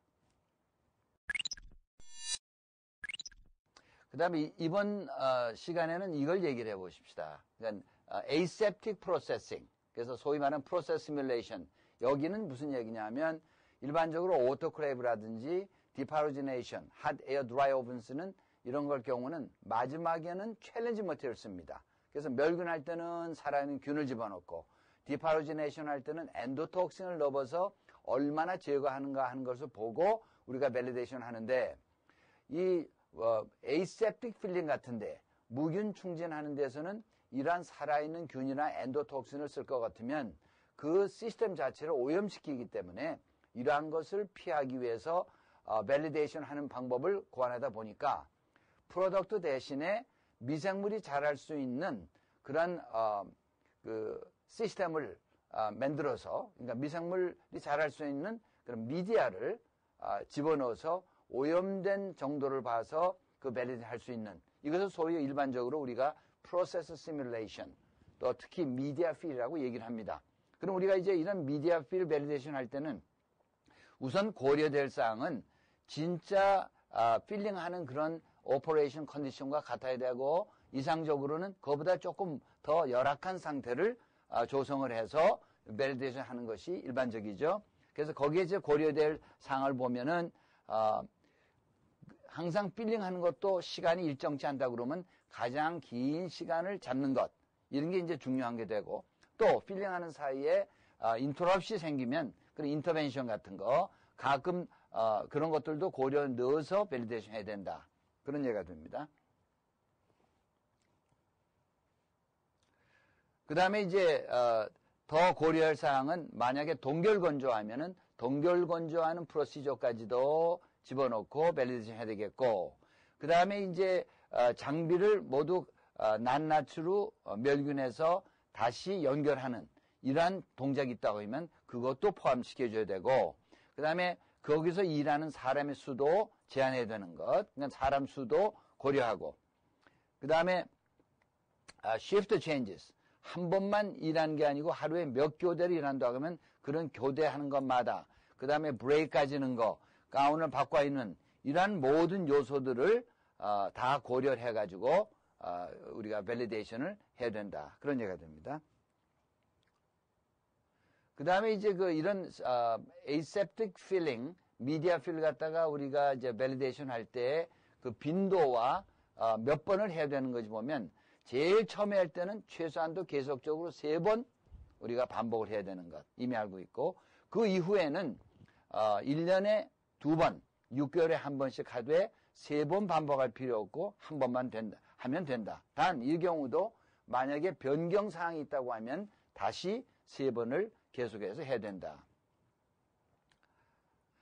그 다음에 이번 시간에는 이걸 얘기를 해보십시다. 그러니까 aseptic processing, 그래서 소위 말하는 process simulation, 여기는 무슨 얘기냐면 일반적으로 오토클레이브라든지 디파로지네이션, 핫 에어 드라이 오븐스는 이런 걸 경우는 마지막에는 챌린지 머티리얼을 씁니다. 그래서 멸균할 때는 살아있는 균을 집어넣고 디파로지네이션 할 때는 엔도톡신을 넣어서 얼마나 제거하는가 하는 것을 보고 우리가 밸리데이션 하는데, 이 aseptic 필링 같은데 무균 충진하는 데서는 이러한 살아있는 균이나 엔도톡신을 쓸 것 같으면 그 시스템 자체를 오염시키기 때문에 이러한 것을 피하기 위해서 밸리데이션 하는 방법을 고안하다 보니까 프로덕트 대신에 미생물이 자랄 수 있는 그런 그 시스템을 만들어서, 그러니까 미생물이 자랄 수 있는 그런 미디어를 집어넣어서 오염된 정도를 봐서 그 밸리데이션 할 수 있는, 이것을 소위 일반적으로 우리가 프로세스 시뮬레이션, 또 특히 미디어 필이라고 얘기를 합니다. 그럼 우리가 이제 이런 미디어 필 밸리데이션 할 때는 우선 고려될 사항은 진짜 필링하는 그런 오퍼레이션 컨디션과 같아야 되고, 이상적으로는 그보다 조금 더 열악한 상태를 조성을 해서 밸리데이션 하는 것이 일반적이죠. 그래서 거기에 이제 고려될 사항을 보면은 항상 필링하는 것도 시간이 일정치 않다 그러면 가장 긴 시간을 잡는 것, 이런 게 이제 중요한 게 되고, 또 필링하는 사이에 인터럽시 생기면 그런 인터벤션 같은 거 가끔 그런 것들도 고려 넣어서 밸리데이션 해야 된다. 그런 얘기가 됩니다. 그 다음에 이제 더 고려할 사항은 만약에 동결 건조하면은 동결 건조하는 프로시저까지도 집어넣고 밸리데이션 해야 되겠고, 그 다음에 이제 장비를 모두 낱낱으로 멸균해서 다시 연결하는 이러한 동작이 있다고 하면 그것도 포함시켜줘야 되고, 그 다음에 거기서 일하는 사람의 수도 제한해야 되는 것, 그러니까 사람 수도 고려하고, 그 다음에 shift changes, 한 번만 일하는 게 아니고 하루에 몇 교대를 일한다고 하면 그런 교대하는 것마다, 그 다음에 브레이크 까지는 거, 가운을 바꿔 입는 이러한 모든 요소들을 다 고려해가지고 우리가 밸리데이션을 해야 된다. 그런 얘기가 됩니다. 그 다음에 이제 이런 aseptic filling, media fill 갖다가 우리가 이제 밸리데이션 할 때 그 빈도와 몇 번을 해야 되는 거지 보면, 제일 처음에 할 때는 최소한도 계속적으로 3번 우리가 반복을 해야 되는 것 이미 알고 있고, 그 이후에는 1년에 2번, 6개월에 한 번씩 하되 3번 반복할 필요 없고 한 번만 하면 된다. 단 이 경우도 만약에 변경 사항이 있다고 하면 다시 3번을 계속해서 해야 된다.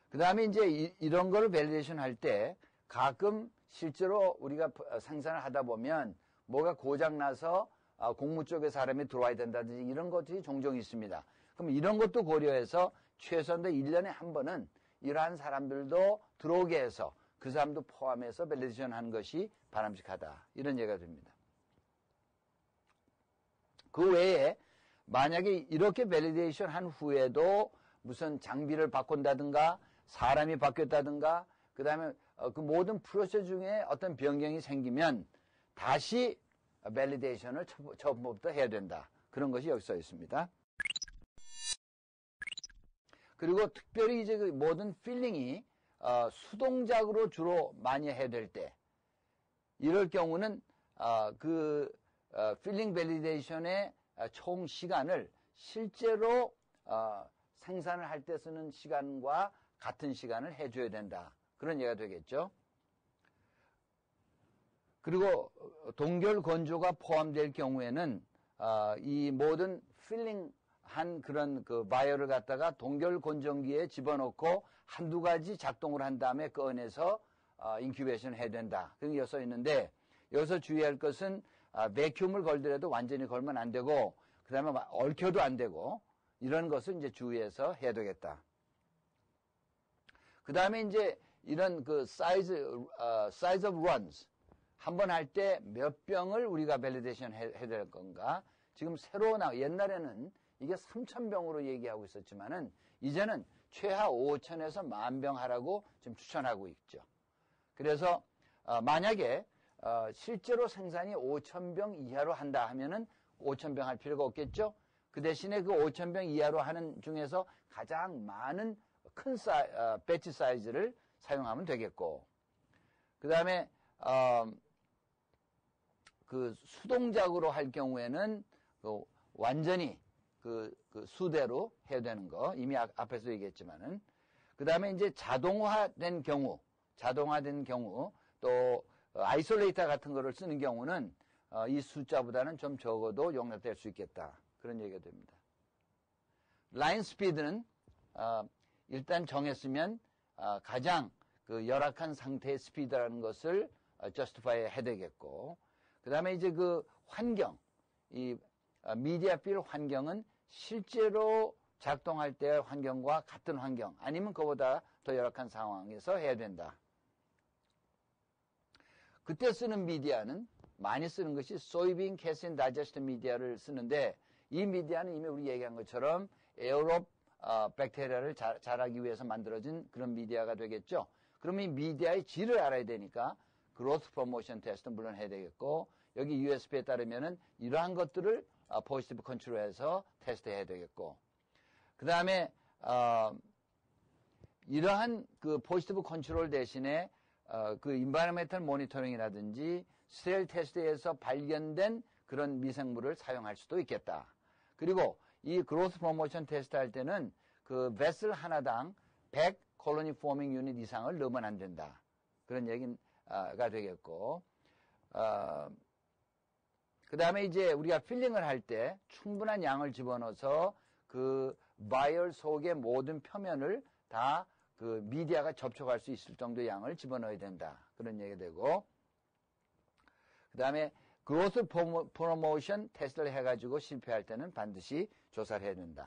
그 다음에 이제 이런 거를 밸리데이션 할 때 가끔 실제로 우리가 생산을 하다 보면 뭐가 고장나서 공무 쪽에 사람이 들어와야 된다든지 이런 것들이 종종 있습니다. 그럼 이런 것도 고려해서 최소한도 1년에 한 번은 이러한 사람들도 들어오게 해서 그 사람도 포함해서 밸리데이션 하는 것이 바람직하다. 이런 얘기가 됩니다. 그 외에 만약에 이렇게 밸리데이션 한 후에도 무슨 장비를 바꾼다든가 사람이 바뀌었다든가 그 다음에 그 모든 프로세스 중에 어떤 변경이 생기면 다시 밸리데이션을 처음부터 해야 된다. 그런 것이 여기 써 있습니다. 그리고 특별히 이제 그 모든 필링이 수동작으로 주로 많이 해야 될 때 이럴 경우는 필링 밸리데이션의 총 시간을 실제로 생산을 할 때 쓰는 시간과 같은 시간을 해줘야 된다. 그런 얘기가 되겠죠. 그리고 동결 건조가 포함될 경우에는 이 모든 필링한 그런 그 바이어를 갖다가 동결 건조기에 집어넣고 한두 가지 작동을 한 다음에 꺼내서 인큐베이션을 해야 된다. 그런 게 써 있는데 여기서 주의할 것은 베큐um을 걸더라도 완전히 걸면 안 되고 그 다음에 얽혀도 안 되고 이런 것을 이제 주의해서 해야 되겠다. 그 다음에 이제 이런 그 size of runs 한번 할 때 몇 병을 우리가 밸리데이션 해야 될 건가? 지금 새로 옛날에는 이게 3,000병으로 얘기하고 있었지만은 이제는 최하 5,000에서 10,000병 하라고 지금 추천하고 있죠. 그래서 만약에 실제로 생산이 5,000병 이하로 한다 하면은 5,000병 할 필요가 없겠죠. 그 대신에 그 5,000병 이하로 하는 중에서 가장 많은 큰 배치 사이즈를 사용하면 되겠고, 그 다음에 그 수동작으로 할 경우에는 완전히 그 수대로 해야 되는 거 이미 앞에서 얘기했지만은, 그 다음에 이제 자동화된 경우 또 아이솔레이터 같은 거를 쓰는 경우는 이 숫자보다는 좀 적어도 용납될 수 있겠다. 그런 얘기가 됩니다. 라인 스피드는 일단 정했으면 가장 그 열악한 상태의 스피드라는 것을 justify 해야 되겠고, 그 다음에 이제 그 환경, 이 미디어 필 환경은 실제로 작동할 때의 환경과 같은 환경 아니면 그보다 더 열악한 상황에서 해야 된다. 그때 쓰는 미디어는 많이 쓰는 것이 soybean casein digest 미디어를 쓰는데, 이 미디어는 이미 우리 얘기한 것처럼 에어롭 백테리아를 자라기 위해서 만들어진 그런 미디어가 되겠죠. 그러면 이 미디어의 질을 알아야 되니까 growth promotion 테스트는 물론 해야 되겠고, 여기 USP에 따르면은 이러한 것들을 포지티브 컨트롤해서 테스트해야 되겠고, 그 다음에 이러한 그 포지티브 컨트롤 대신에 그 인바이러멘털 모니터링이라든지 스테일 테스트에서 발견된 그런 미생물을 사용할 수도 있겠다. 그리고 이 그로스 프로모션 테스트 할 때는 그 베슬 하나당 100 콜로니 포밍 유닛 이상을 넣으면 안 된다. 그런 얘기가 되겠고, 그 다음에 이제 우리가 필링을 할 때 충분한 양을 집어넣어서 그 바이얼 속의 모든 표면을 다 그 미디어가 접촉할 수 있을 정도의 양을 집어넣어야 된다. 그런 얘기가 되고, 그 다음에 그로스 프로모션 테스트를 해가지고 실패할 때는 반드시 조사를 해야 된다.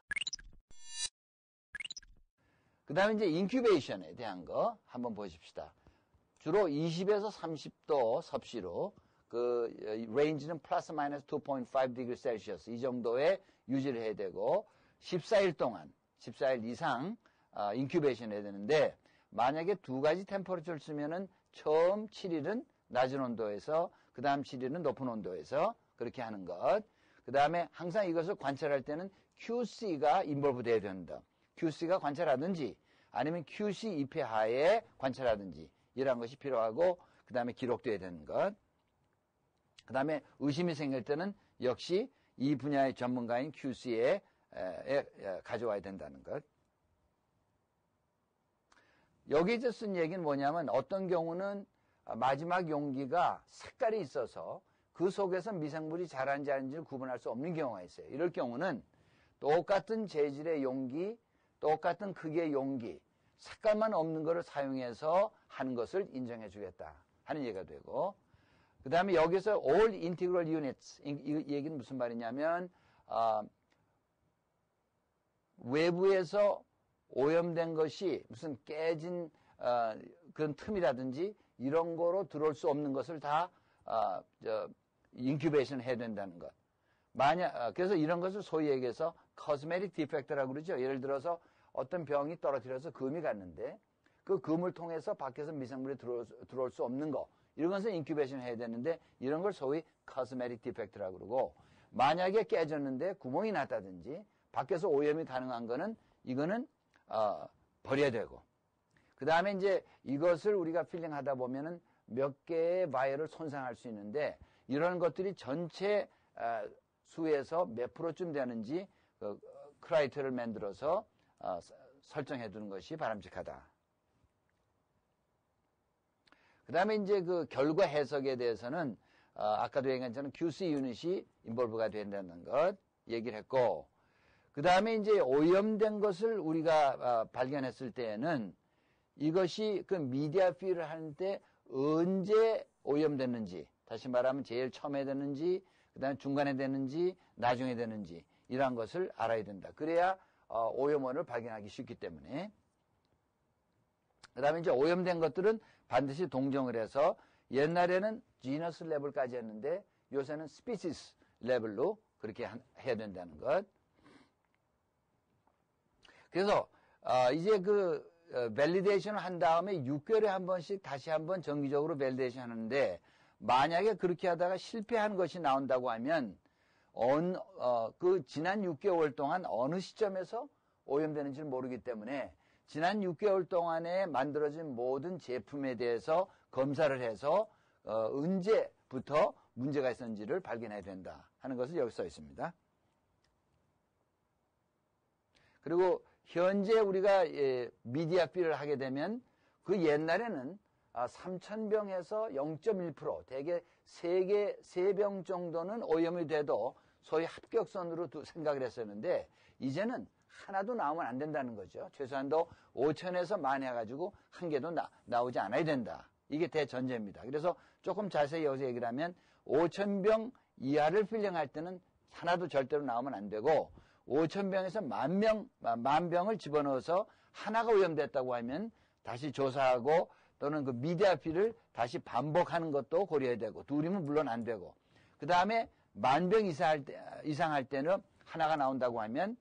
그 다음에 이제 인큐베이션에 대한 거 한번 보십시다. 주로 20에서 30도 섭씨로 그 레인지는 플러스 마이너스 2.5 디그리 셀시어스 이 정도에 유지를 해야 되고 14일 동안 14일 이상 인큐베이션 해야 되는데, 만약에 두 가지 템퍼러처를 쓰면은 처음 7일은 낮은 온도에서 그 다음 7일은 높은 온도에서 그렇게 하는 것. 그 다음에 항상 이것을 관찰할 때는 QC가 인볼브 돼야 된다. QC가 관찰하든지 아니면 QC 입회 하에 관찰하든지 이러한 것이 필요하고, 그 다음에 기록돼야 되는 것. 그 다음에 의심이 생길 때는 역시 이 분야의 전문가인 QC에 가져와야 된다는 것. 여기서 쓴 얘기는 뭐냐면, 어떤 경우는 마지막 용기가 색깔이 있어서 그 속에서 미생물이 자라는지 아닌지를 구분할 수 없는 경우가 있어요. 이럴 경우는 똑같은 재질의 용기, 똑같은 크기의 용기, 색깔만 없는 것을 사용해서 하는 것을 인정해 주겠다 하는 얘기가 되고, 그 다음에 여기서 all integral units, 이 얘기는 무슨 말이냐면 외부에서 오염된 것이 무슨 깨진 그런 틈이라든지 이런 거로 들어올 수 없는 것을 다 인큐베이션 해야 된다는 것. 그래서 이런 것을 소위 얘기해서 cosmetic defect라고 그러죠. 예를 들어서 어떤 병이 떨어뜨려서 금이 갔는데 그 금을 통해서 밖에서 미생물이 들어올 수 없는 거, 이런 것을 인큐베이션 해야 되는데 이런 걸 소위 cosmetic defect라고 그러고, 만약에 깨졌는데 구멍이 났다든지 밖에서 오염이 가능한 거는 이거는 버려야 되고, 그 다음에 이제 이것을 우리가 필링하다 보면은 몇 개의 바이어를 손상할 수 있는데 이런 것들이 전체 수에서 몇 프로쯤 되는지 크라이테리아를 만들어서 설정해 두는 것이 바람직하다. 그 다음에 이제 그 결과 해석에 대해서는 아까도 얘기한 것처럼 QC 유닛이 인볼브가 된다는 것 얘기를 했고, 그 다음에 이제 오염된 것을 우리가 발견했을 때에는 이것이 그 미디어 필을 하는데 언제 오염됐는지, 다시 말하면 제일 처음에 됐는지, 그 다음에 중간에 됐는지, 나중에 됐는지 이러한 것을 알아야 된다. 그래야 오염원을 발견하기 쉽기 때문에. 그 다음에 이제 오염된 것들은 반드시 동정을 해서 옛날에는 지너스 레벨까지 했는데 요새는 스피시스 레벨로 그렇게 해야 된다는 것. 그래서 이제 그 밸리데이션을 한 다음에 6개월에 한 번씩 다시 한번 정기적으로 밸리데이션 하는데, 만약에 그렇게 하다가 실패한 것이 나온다고 하면 그 지난 6개월 동안 어느 시점에서 오염되는지를 모르기 때문에 지난 6개월 동안에 만들어진 모든 제품에 대해서 검사를 해서 언제부터 문제가 있었는지를 발견해야 된다 하는 것을 여기 써 있습니다. 그리고 현재 우리가 미디어 필을 하게 되면 그 옛날에는 3,000병에서 0.1%, 대개 3병 정도는 오염이 돼도 소위 합격선으로 생각을 했었는데 이제는 하나도 나오면 안 된다는 거죠. 최소한도 5,000에서 만 해가지고 한 개도 나오지 않아야 된다. 이게 대전제입니다. 그래서 조금 자세히 여기서 얘기를 하면 5,000병 이하를 필링할 때는 하나도 절대로 나오면 안 되고, 5,000병에서 만 병을 집어넣어서 하나가 오염됐다고 하면 다시 조사하고 또는 그 미디어 필을 다시 반복하는 것도 고려해야 되고, 둘이면 물론 안 되고, 그 다음에 10,000병 이상 할 때는 하나가 나온다고 하면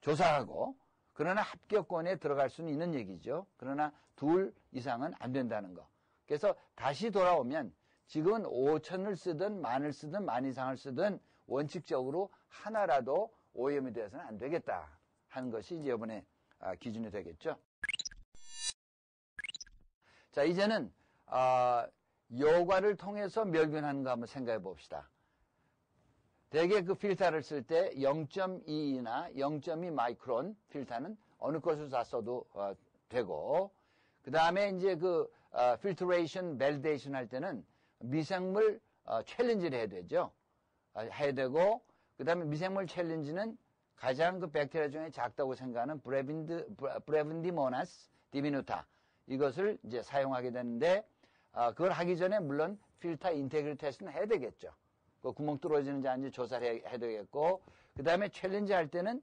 조사하고, 그러나 합격권에 들어갈 수는 있는 얘기죠. 그러나 둘 이상은 안 된다는 거. 그래서 다시 돌아오면 지금은 5,000을 쓰든 만을 쓰든 만 이상을 쓰든 원칙적으로 하나라도 오염이 되어서는 안 되겠다 하는 것이 이제 이번에 기준이 되겠죠. 자, 이제는 여과를 통해서 멸균하는 거 한번 생각해 봅시다. 대개 그 필터를 쓸 때 0.2나 0.2 마이크론 필터는 어느 것을 다 써도 되고, 그 다음에 이제 그 필터레이션, 밸리데이션 할 때는 미생물 챌린지를 해야 되죠. 해야 되고, 그 다음에 미생물 챌린지는 가장 그 백테리아 중에 작다고 생각하는 브레빈디모나스 디미누타, 이것을 이제 사용하게 되는데, 그걸 하기 전에 물론 필터 인테그리티 테스트는 해야 되겠죠. 그 구멍 뚫어지는지 아닌지 조사를 해야 되겠고, 그 다음에 챌린지 할 때는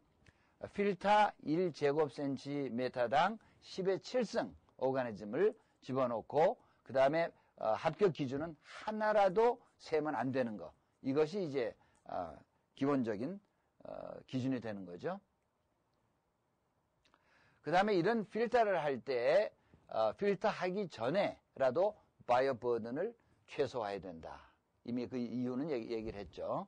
필터 1제곱센티미터당 10의 7승 오가니즘을 집어넣고, 그 다음에 합격 기준은 하나라도 세면 안 되는 거. 이것이 이제 기본적인 기준이 되는 거죠. 그 다음에 이런 필터를 할 때 필터 하기 전에라도 바이오 버든을 최소화해야 된다. 이미 그 이유는 얘기를 했죠.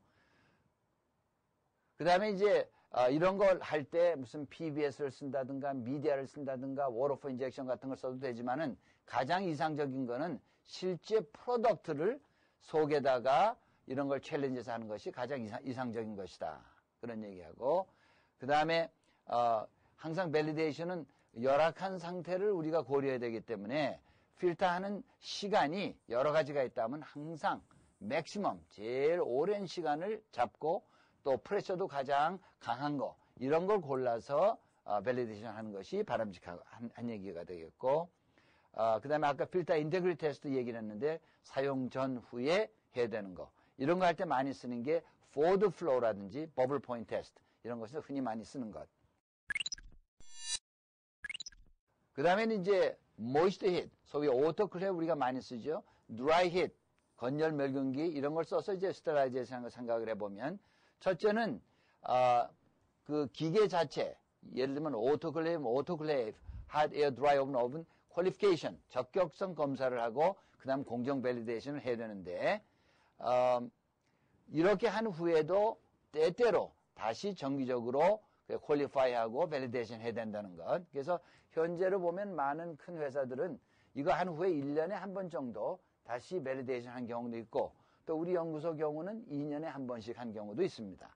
그 다음에 이제 이런 걸 할 때 무슨 PBS를 쓴다든가 미디어를 쓴다든가 워터풀 인젝션 같은 걸 써도 되지만은 가장 이상적인 거는 실제 프로덕트를 속에다가 이런 걸 챌린지해서 하는 것이 가장 이상적인 것이다. 그런 얘기하고, 그 다음에 항상 밸리데이션은 열악한 상태를 우리가 고려해야 되기 때문에 필터하는 시간이 여러 가지가 있다면 항상 맥시멈 제일 오랜 시간을 잡고 또 프레셔도 가장 강한 거 이런 걸 골라서 밸리데이션 하는 것이 바람직한 한 얘기가 되겠고 그 다음에 아까 필터 인테그리티 테스트 얘기를 했는데 사용 전 후에 해야 되는 거 이런 거 할 때 많이 쓰는 게 forward flow라든지 버블 포인트 테스트 이런 것을 흔히 많이 쓰는 것. 그 다음에는 이제 moist hit 소위 오토클레이브 우리가 많이 쓰죠. dry hit 건열 멸균기 이런 걸 써서 이제 스테라이제이션을 생각을 해보면 첫째는 그 기계 자체 예를 들면 오토클레이브, hot air dry oven 퀄리피케이션 적격성 검사를 하고 그 다음 공정 밸리데이션을 해야 되는데 이렇게 한 후에도 때때로 다시 정기적으로 퀄리파이하고 밸리데이션 해야 된다는 것. 그래서 현재로 보면 많은 큰 회사들은 이거 한 후에 1년에 한 번 정도 다시 밸리데이션 한 경우도 있고 또 우리 연구소 경우는 2년에 한 번씩 한 경우도 있습니다.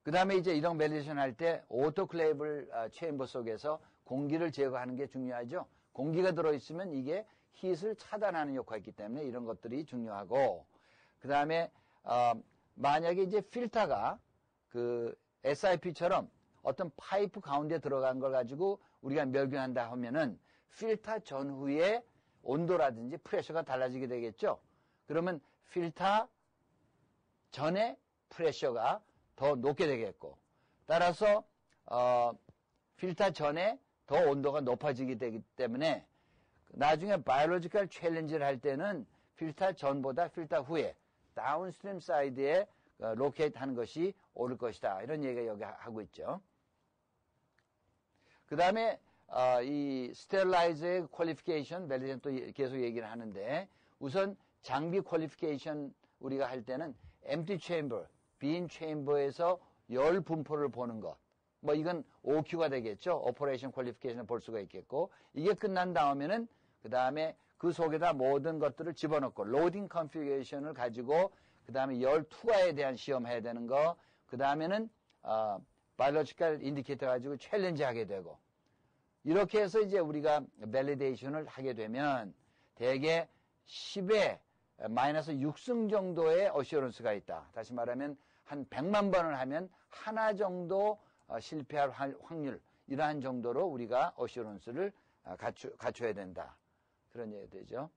그 다음에 이제 이런 밸리데이션 할 때 오토클레이블 체인버 속에서 공기를 제거하는 게 중요하죠. 공기가 들어있으면 이게 히트를 차단하는 역할이 있기 때문에 이런 것들이 중요하고 그 다음에 만약에 이제 필터가 그 SIP처럼 어떤 파이프 가운데 들어간 걸 가지고 우리가 멸균한다 하면은 필터 전후에 온도라든지 프레셔가 달라지게 되겠죠. 그러면 필터 전에 프레셔가 더 높게 되겠고 따라서 필터 전에 더 온도가 높아지게 되기 때문에 나중에 바이올로지컬 챌린지를 할 때는 필터 전보다 필터 후에 다운스트림 사이드에 로케이트 하는 것이 옳을 것이다. 이런 얘기가 여기 하고 있죠. 그 다음에 이 스테릴라이저의 퀄리피케이션, 밸리데이션 또 계속 얘기를 하는데 우선 장비 퀄리피케이션 우리가 할 때는 empty chamber, 빈 체인버에서 열 분포를 보는 것. 뭐 이건 OQ가 되겠죠. 오퍼레이션 퀄리피케이션을 볼 수가 있겠고 이게 끝난 다음에는 그 다음에 그 속에다 모든 것들을 집어넣고 로딩 컨피그레이션을 가지고 그 다음에 열 투하에 대한 시험해야 되는 거. 그 다음에는 바이올로지컬 인디케이터 가지고 챌린지 하게 되고 이렇게 해서 이제 우리가 밸리데이션을 하게 되면 대개 10에 마이너스 6승 정도의 어시어런스가 있다. 다시 말하면 한 100만 번을 하면 하나 정도 실패할 확률 이러한 정도로 우리가 어시어런스를 갖춰야 된다. 그런 얘기가 되죠.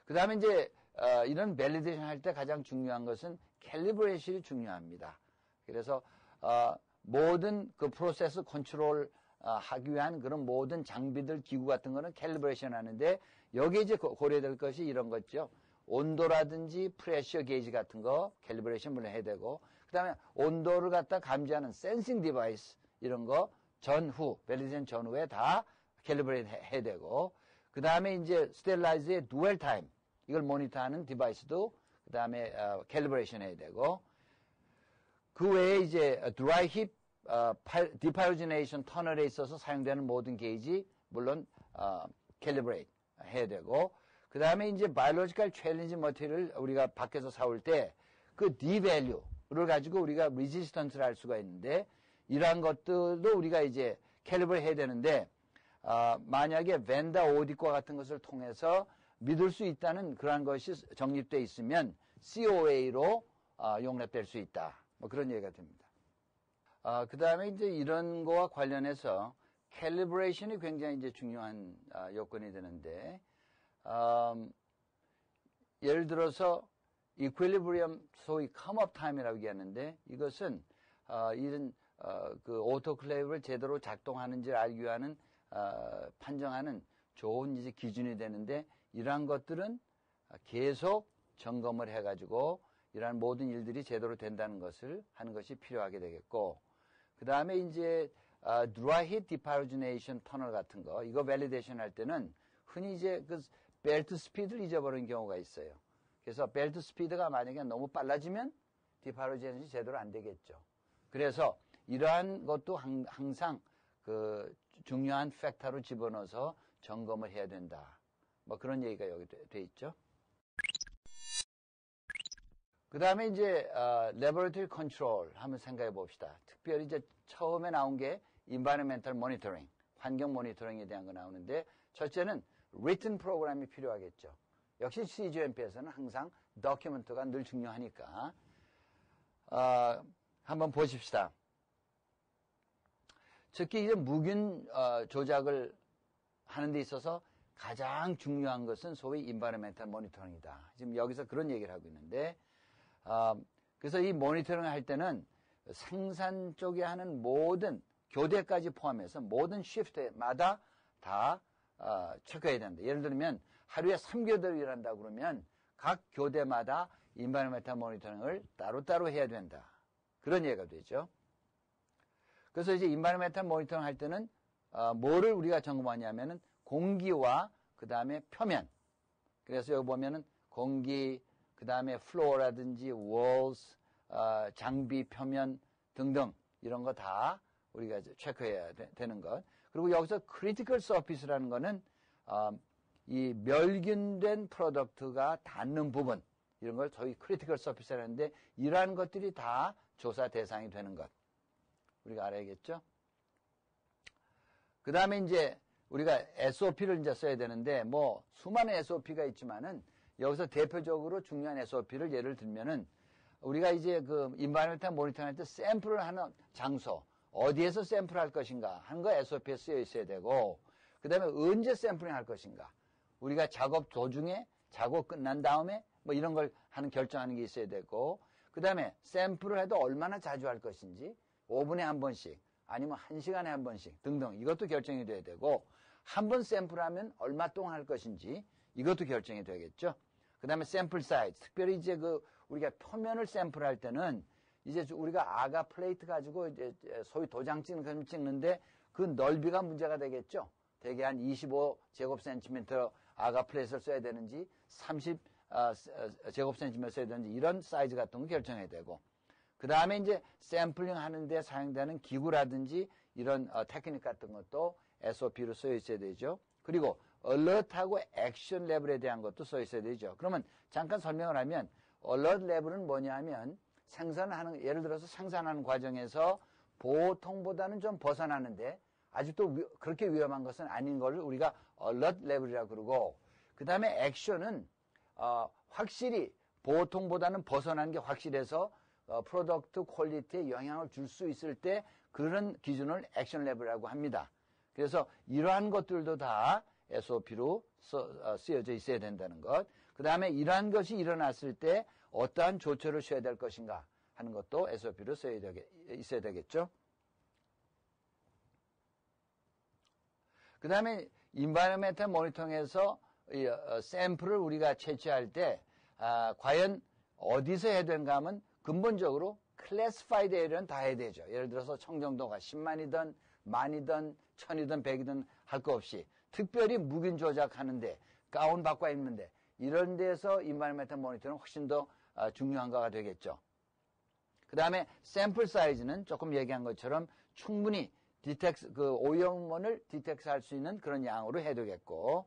그 다음에 이제 이런 밸리데이션 할 때 가장 중요한 것은 캘리브레이션이 중요합니다. 그래서 모든 그 프로세스 컨트롤 하기 위한 그런 모든 장비들 기구 같은 거는 캘리브레이션 하는데 여기에 이제 고려될 것이 이런 거죠. 온도라든지 프레셔 게이지 같은 거 캘리브레이션 물론 해야 되고 그 다음에 온도를 갖다 감지하는 센싱 디바이스 이런 거 전후 밸리데이션 전후에 다 캘리브레이션 해야 되고 그 다음에 이제 스테릴라이저의 두얼 타임 이걸 모니터하는 디바이스도 그 다음에 캘리브레이션 해야 되고 그 외에 이제 드라이 힙 디파이오지네이션 터널에 있어서 사용되는 모든 게이지 물론 캘리브레이트 해야 되고 그 다음에 이제 바이올로지컬 챌린지 머티리얼을 우리가 밖에서 사올 때 그 D 밸류를 가지고 우리가 레지스턴스를 할 수가 있는데 이러한 것들도 우리가 이제 캘리브레이트 해야 되는데 만약에 벤더 오디과 같은 것을 통해서 믿을 수 있다는 그러한 것이 정립되어 있으면 COA로 용납될 수 있다. 뭐 그런 얘기가 됩니다. 그 다음에 이제 이런 거와 관련해서 캘리브레이션이 굉장히 이제 중요한 요건이 되는데 예를 들어서 이퀄리브리엄 소위 컴업 타임이라고 얘기하는데 이것은 이런 그 오토클레이브를 제대로 작동하는지를 알기 위한 판정하는 좋은 이제 기준이 되는데 이러한 것들은 계속 점검을 해가지고 이러한 모든 일들이 제대로 된다는 것을 하는 것이 필요하게 되겠고 그 다음에 이제 드라이 히트 디파이오지네이션 터널 같은 거 이거 밸리데이션 할 때는 흔히 이제 그 벨트 스피드를 잊어버리는 경우가 있어요. 그래서 벨트 스피드가 만약에 너무 빨라지면 디파이오지네이션이 제대로 안 되겠죠. 그래서 이러한 것도 항상 그 중요한 팩터로 집어넣어서 점검을 해야 된다. 뭐 그런 얘기가 여기 돼 있죠. 그 다음에 이제 laboratory control 한번 생각해 봅시다. 특별히 이제 처음에 나온 게 environmental monitoring, 환경 모니터링에 대한 거 나오는데 첫째는 written 프로그램이 필요하겠죠. 역시 CGMP에서는 항상 document가 늘 중요하니까. 한번 보십시다. 특히 이제 무균 조작을 하는 데 있어서 가장 중요한 것은 소위 environmental monitoring이다. 지금 여기서 그런 얘기를 하고 있는데, 그래서 이 모니터링을 할 때는 생산 쪽에 하는 모든 교대까지 포함해서 모든 시프트마다 다 체크해야 된다. 예를 들면 하루에 3교대를 일한다 그러면 각 교대마다 environmental monitoring을 따로따로 해야 된다. 그런 얘기가 되죠. 그래서 이제 environmental monitoring 할 때는 뭐를 우리가 점검하냐면은 공기와 그 다음에 표면. 그래서 여기 보면은 공기, 그 다음에 플로어라든지 walls, 장비 표면 등등 이런 거 다 우리가 체크해야 되는 것. 그리고 여기서 critical surface라는 거는 이 멸균된 프로덕트가 닿는 부분 이런 걸 저희 critical surface라는데 이러한 것들이 다 조사 대상이 되는 것. 우리가 알아야겠죠? 그 다음에 이제 우리가 SOP를 이제 써야 되는데 뭐 수많은 SOP가 있지만은 여기서 대표적으로 중요한 SOP를 예를 들면은 우리가 이제 그 environmental monitoring 할 때 샘플을 하는 장소 어디에서 샘플 할 것인가 하는 거 SOP에 쓰여 있어야 되고 그 다음에 언제 샘플링 할 것인가 우리가 작업 도중에 작업 끝난 다음에 뭐 이런 걸 하는 결정하는 게 있어야 되고 그 다음에 샘플을 해도 얼마나 자주 할 것인지 5분에 한 번씩 아니면 1시간에 한 번씩 등등 이것도 결정이 돼야 되고 한 번 샘플하면 얼마 동안 할 것인지 이것도 결정이 되겠죠. 그 다음에 샘플 사이즈 특별히 이제 그 우리가 표면을 샘플할 때는 이제 우리가 아가 플레이트 가지고 이제 소위 도장 찍는데 그 넓이가 문제가 되겠죠. 대개 한 25제곱센티미터 아가 플레이트를 써야 되는지 30제곱센티미터 써야 되는지 이런 사이즈 같은 거 결정해야 되고 그 다음에 이제 샘플링 하는데 사용되는 기구라든지 이런 테크닉 같은 것도 SOP로 써 있어야 되죠. 그리고 얼럿하고 액션 레벨에 대한 것도 써 있어야 되죠. 그러면 잠깐 설명을 하면 얼럿 레벨은 뭐냐 하면 생산하는 예를 들어서 생산하는 과정에서 보통보다는 좀 벗어나는데 아직도 그렇게 위험한 것은 아닌 걸 우리가 얼럿 레벨이라고 그러고 그 다음에 액션은 확실히 보통보다는 벗어나는 게 확실해서 프로덕트 퀄리티에 영향을 줄 수 있을 때 그런 기준을 액션 레벨이라고 합니다. 그래서 이러한 것들도 다 SOP로 쓰여져 있어야 된다는 것. 그 다음에 이러한 것이 일어났을 때 어떠한 조처를 취해야 될 것인가 하는 것도 SOP로 있어야 되겠죠. 그 다음에 environmental monitoring에서 샘플을 우리가 채취할 때 과연 어디서 해야 되는가 하면 근본적으로 classified area는 다 해야 되죠. 예를 들어서 청정도가 10만이든 만이든 1000이든 100이든 할 거 없이 특별히 무균 조작하는데 가운 바꿔 입는데 이런 데서 environmental monitoring은 훨씬 더 중요한 거가 되겠죠. 그 다음에 샘플 사이즈는 조금 얘기한 것처럼 충분히 그 오염원을 디텍트 할 수 있는 그런 양으로 해야 되겠고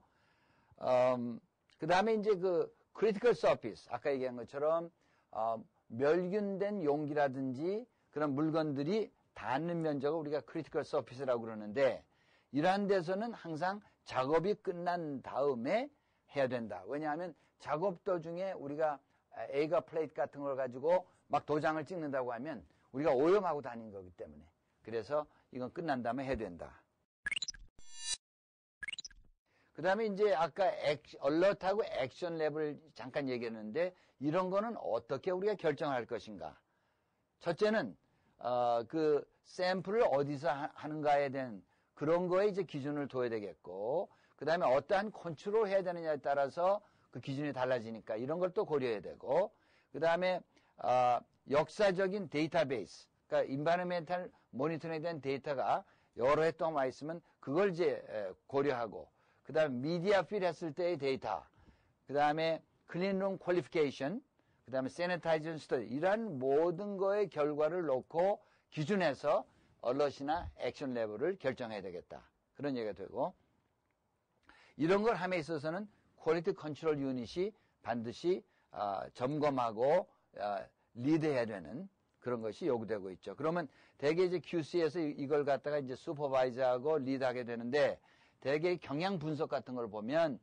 그 다음에 이제 그 critical surface 아까 얘기한 것처럼 멸균된 용기라든지 그런 물건들이 닿는 면적을 우리가 critical surface라고 그러는데 이러한 데서는 항상 작업이 끝난 다음에 해야 된다. 왜냐하면 작업 도중에 우리가 에이가 플레이트 같은 걸 가지고 막 도장을 찍는다고 하면 우리가 오염하고 다닌 거기 때문에 그래서 이건 끝난 다음에 해야 된다. 그 다음에 이제 아까 얼럿하고 액션 레벨 잠깐 얘기했는데 이런 거는 어떻게 우리가 결정할 것인가. 첫째는 그 샘플을 어디서 하는가에 대한 그런 거에 이제 기준을 둬야 되겠고 그 다음에 어떠한 컨트롤 해야 되느냐에 따라서 그 기준이 달라지니까 이런 걸 또 고려해야 되고 그 다음에 역사적인 데이터베이스 그러니까 인바이러멘탈 모니터링에 대한 데이터가 여러 해 동안 와 있으면 그걸 이제 고려하고 그 다음에 미디어 필 했을 때의 데이터 그 다음에 클린룸 퀄리피케이션 그 다음에 세니타이제이션 스터디 이러한 모든 거의 결과를 놓고 기준해서 얼럿이나 액션 레벨을 결정해야 되겠다. 그런 얘기가 되고 이런 걸 함에 있어서는 퀄리티 컨트롤 유닛이 반드시 점검하고 리드해야 되는 그런 것이 요구되고 있죠. 그러면 대개 이제 QC에서 이걸 갖다가 이제 슈퍼바이저하고 리드하게 되는데 대개 경향 분석 같은 걸 보면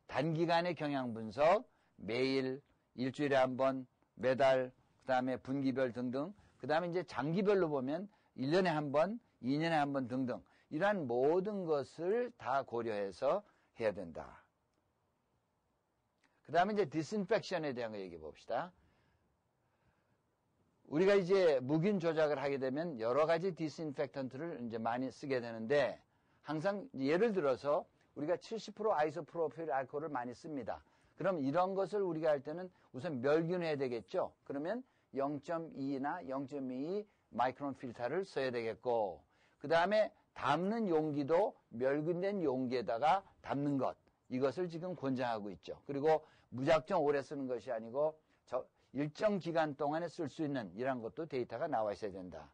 단기간의 경향 분석 매일 일주일에 한 번, 매달, 그 다음에 분기별 등등, 그 다음에 이제 장기별로 보면 1년에 한 번, 2년에 한 번 등등, 이러한 모든 것을 다 고려해서 해야 된다. 그 다음에 이제 디스인펙션에 대한 거 얘기해 봅시다. 우리가 이제 묵인 조작을 하게 되면 여러 가지 디스인펙턴트를 이제 많이 쓰게 되는데, 항상 예를 들어서 우리가 70% 아이소프로필 알코올을 많이 씁니다. 그럼 이런 것을 우리가 할 때는 우선 멸균해야 되겠죠. 그러면 0.2나 0.2 마이크론 필터를 써야 되겠고, 그 다음에 담는 용기도 멸균된 용기에다가 담는 것, 이것을 지금 권장하고 있죠. 그리고 무작정 오래 쓰는 것이 아니고 일정 기간 동안에 쓸 수 있는 이런 것도 데이터가 나와 있어야 된다.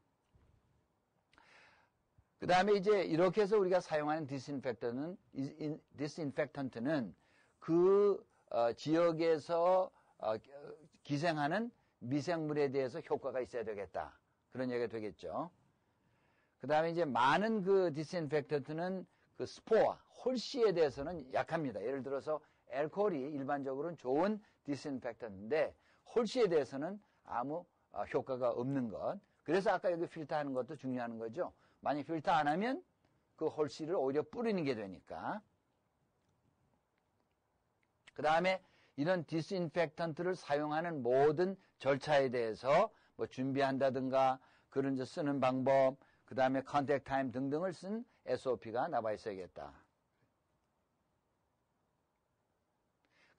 그 다음에 이제 이렇게 해서 우리가 사용하는 디스인펙턴트는 그 지역에서 기생하는 미생물에 대해서 효과가 있어야 되겠다. 그런 얘기가 되겠죠. 그 다음에 이제 많은 그 디스인펙턴트는 그 스포와 홀씨에 대해서는 약합니다. 예를 들어서 알코올이 일반적으로는 좋은 디스인펙턴트인데 홀씨에 대해서는 아무 효과가 없는 것. 그래서 아까 여기 필터하는 것도 중요한 거죠. 만약 필터 안 하면 그 홀씨를 오히려 뿌리는 게 되니까. 그 다음에 이런 디스인펙턴트를 사용하는 모든 절차에 대해서 뭐 준비한다든가 그런 저 쓰는 방법, 그 다음에 컨택 타임 등등을 쓴 SOP가 나와 있어야겠다.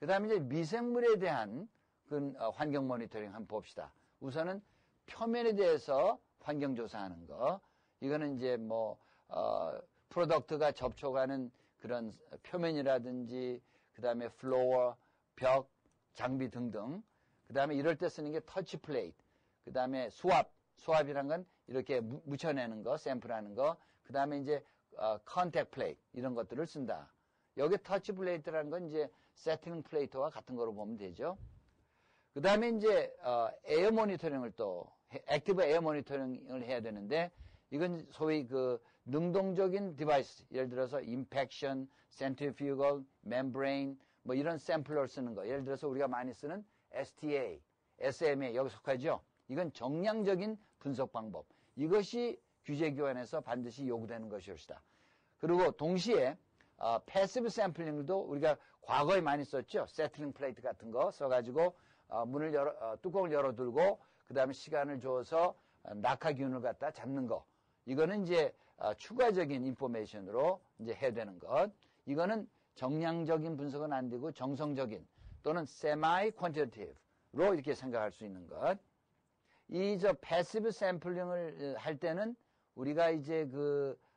그 다음에 이제 미생물에 대한 그 환경 모니터링 한번 봅시다. 우선은 표면에 대해서 환경 조사하는 거. 이거는 이제 뭐 프로덕트가 접촉하는 그런 표면이라든지 그 다음에 플로어, 벽, 장비 등등. 그 다음에 이럴 때 쓰는 게 터치 플레이트. 그 다음에 수압이란 건 이렇게 묻혀내는 거, 샘플하는 거. 그 다음에 이제 컨택 플레이트 이런 것들을 쓴다. 여기 터치 플레이트라는 건 이제 세팅 플레이트와 같은 거로 보면 되죠. 그 다음에 이제 에어 모니터링을 또 액티브 에어 모니터링을 해야 되는데 이건 소위 그 능동적인 디바이스, 예를 들어서 임팩션, 센트리퓨걸, 멤브레인 뭐 이런 샘플러를 쓰는 거. 예를 들어서 우리가 많이 쓰는 STA, SMA 여기 속하죠. 이건 정량적인 분석 방법. 이것이 규제기관에서 반드시 요구되는 것이옵시다. 그리고 동시에 패시브 샘플링도 우리가 과거에 많이 썼죠. 세틀링 플레이트 같은 거 써가지고 뚜껑을 열어두고 그 다음에 시간을 줘서 낙하균을 갖다 잡는 거. 이거는 이제 추가적인 인포메이션으로 이제 해야 되는 것. 이거는 정량적인 분석은 안 되고 정성적인 또는 semi quantitative로 이렇게 생각할 수 있는 것. 이 패시브 샘플링을 할 때는 우리가 이제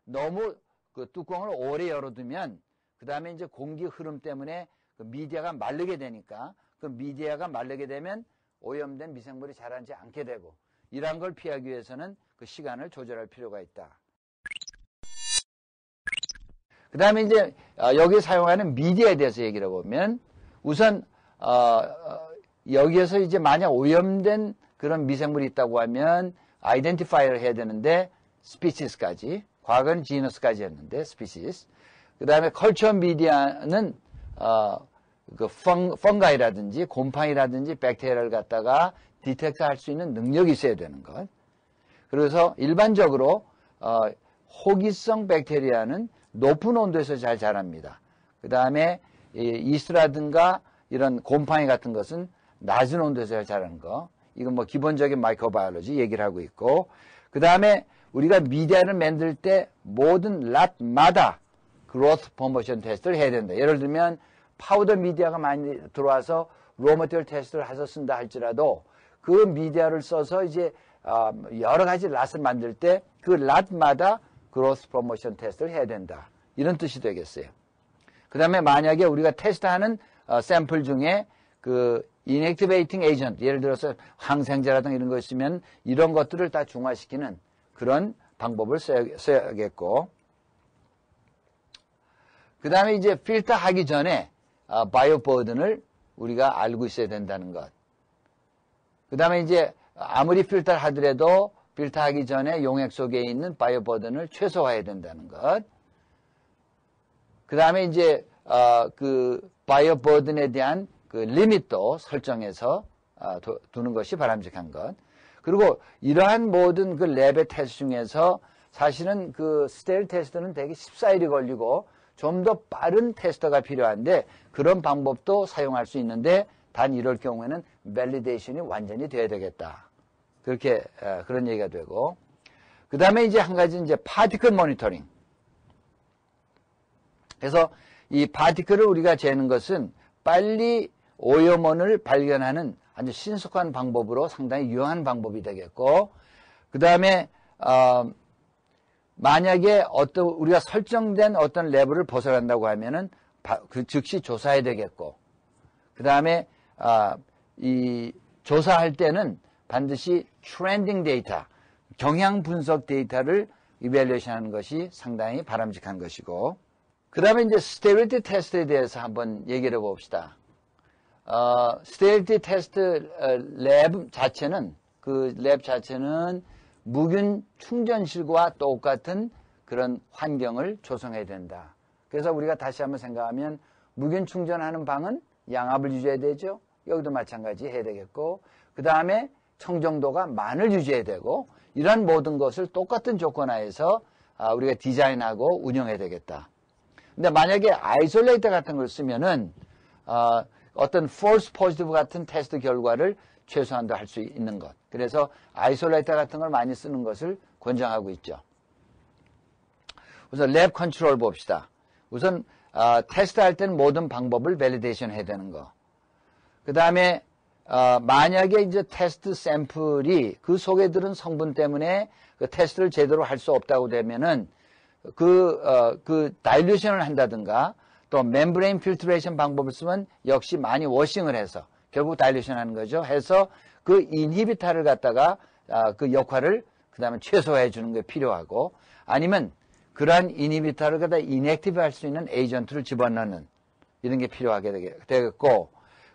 너무 그 뚜껑을 오래 열어두면 그 다음에 이제 공기 흐름 때문에 그 미디어가 마르게 되니까 그 미디어가 마르게 되면 오염된 미생물이 자라지 않게 되고 이러한 걸 피하기 위해서는 그 시간을 조절할 필요가 있다. 그 다음에 이제 여기 사용하는 미디어에 대해서 얘기를 해보면 우선 여기에서 이제 만약 오염된 그런 미생물이 있다고 하면 아이덴티파이를 해야 되는데 스피시스까지 과거는 지너스까지 했는데 스피시스 그 다음에 컬처 미디어는 그 펑가이라든지 곰팡이라든지 백테리아를 갖다가 디텍트 할 수 있는 능력이 있어야 되는 것. 그래서 일반적으로 호기성 백테리아는 높은 온도에서 잘 자랍니다. 그 다음에 이스트라든가 이런 곰팡이 같은 것은 낮은 온도에서 잘 자라는 거. 이건 뭐 기본적인 마이크로바이올로지 얘기를 하고 있고 그 다음에 우리가 미디어를 만들 때 모든 랏마다 그로스 프로모션 테스트를 해야 된다. 예를 들면 파우더 미디어가 많이 들어와서 로머티얼 테스트를 해서 쓴다 할지라도 그 미디어를 써서 이제 여러 가지 랏을 만들 때 그 랏마다 그로스 프로모션 테스트를 해야 된다. 이런 뜻이 되겠어요. 그 다음에 만약에 우리가 테스트하는 샘플 중에 그 inactivating agent, 예를 들어서 항생제라든가 이런 거 있으면 이런 것들을 다 중화시키는 그런 방법을 써야겠고 그 다음에 이제 필터 하기 전에 바이오 버든을 우리가 알고 있어야 된다는 것. 그 다음에 이제 아무리 필터를 하더라도 필터 하기 전에 용액 속에 있는 바이오 버든을 최소화해야 된다는 것. 그 다음에 이제 그 바이오 버든에 대한 그 리밋도 설정해서 두는 것이 바람직한 것. 그리고 이러한 모든 그 랩의 테스트 중에서 사실은 그 스테일 테스트는 되게 14일이 걸리고 좀 더 빠른 테스터가 필요한데 그런 방법도 사용할 수 있는데 단 이럴 경우에는 밸리데이션이 완전히 돼야 되겠다. 그렇게 그런 얘기가 되고 그 다음에 이제 한 가지 이제 파티클 모니터링. 그래서 이 파티클을 우리가 재는 것은 빨리 오염원을 발견하는 아주 신속한 방법으로 상당히 유용한 방법이 되겠고 그 다음에 만약에 우리가 설정된 어떤 레벨을 벗어난다고 하면은 그 즉시 조사해야 되겠고 그 다음에 이 조사할 때는 반드시 트렌딩 데이터, 경향 분석 데이터를 이밸리에이션 하는 것이 상당히 바람직한 것이고 그 다음에 이제 스테빌리티 테스트에 대해서 한번 얘기를 해봅시다. 스테빌리티 테스트 랩 자체는 그 랩 자체는 무균 충전실과 똑같은 그런 환경을 조성해야 된다. 그래서 우리가 다시 한번 생각하면 무균 충전하는 방은 양압을 유지해야 되죠. 여기도 마찬가지 해야 되겠고 그 다음에 청정도가 만을 유지해야 되고 이런 모든 것을 똑같은 조건 하에서 우리가 디자인하고 운영해야 되겠다. 근데 만약에 아이솔레이터 같은 걸 쓰면은 어떤 false positive 같은 테스트 결과를 최소한도 할 수 있는 것. 그래서 아이솔레이터 같은 걸 많이 쓰는 것을 권장하고 있죠. 우선 랩 컨트롤 봅시다. 우선 테스트할 때는 모든 방법을 밸리데이션 해야 되는 거. 그 다음에 만약에 이제 테스트 샘플이 그 속에 들은 성분 때문에 그 테스트를 제대로 할 수 없다고 되면은 그 다일루션을 한다든가 또 멤브레인 필트레이션 방법을 쓰면 역시 많이 워싱을 해서 결국 다일루션 하는 거죠. 해서 그 인히비타를 갖다가 그 역할을 그 다음에 최소화해 주는 게 필요하고 아니면 그러한 인히비타를 갖다 인액티브 할 수 있는 에이전트를 집어넣는 이런 게 필요하게 되겠고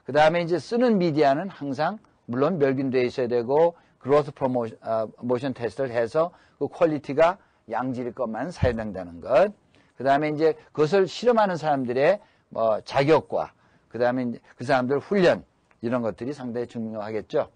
그 다음에 이제 쓰는 미디어는 항상 물론 멸균되어 있어야 되고 그로스 프로모션 테스트를 해서 그 퀄리티가 양질의 것만 사용된다는 것. 그 다음에 이제 그것을 실험하는 사람들의 자격과 그 다음에 그 사람들 훈련 이런 것들이 상당히 중요하겠죠.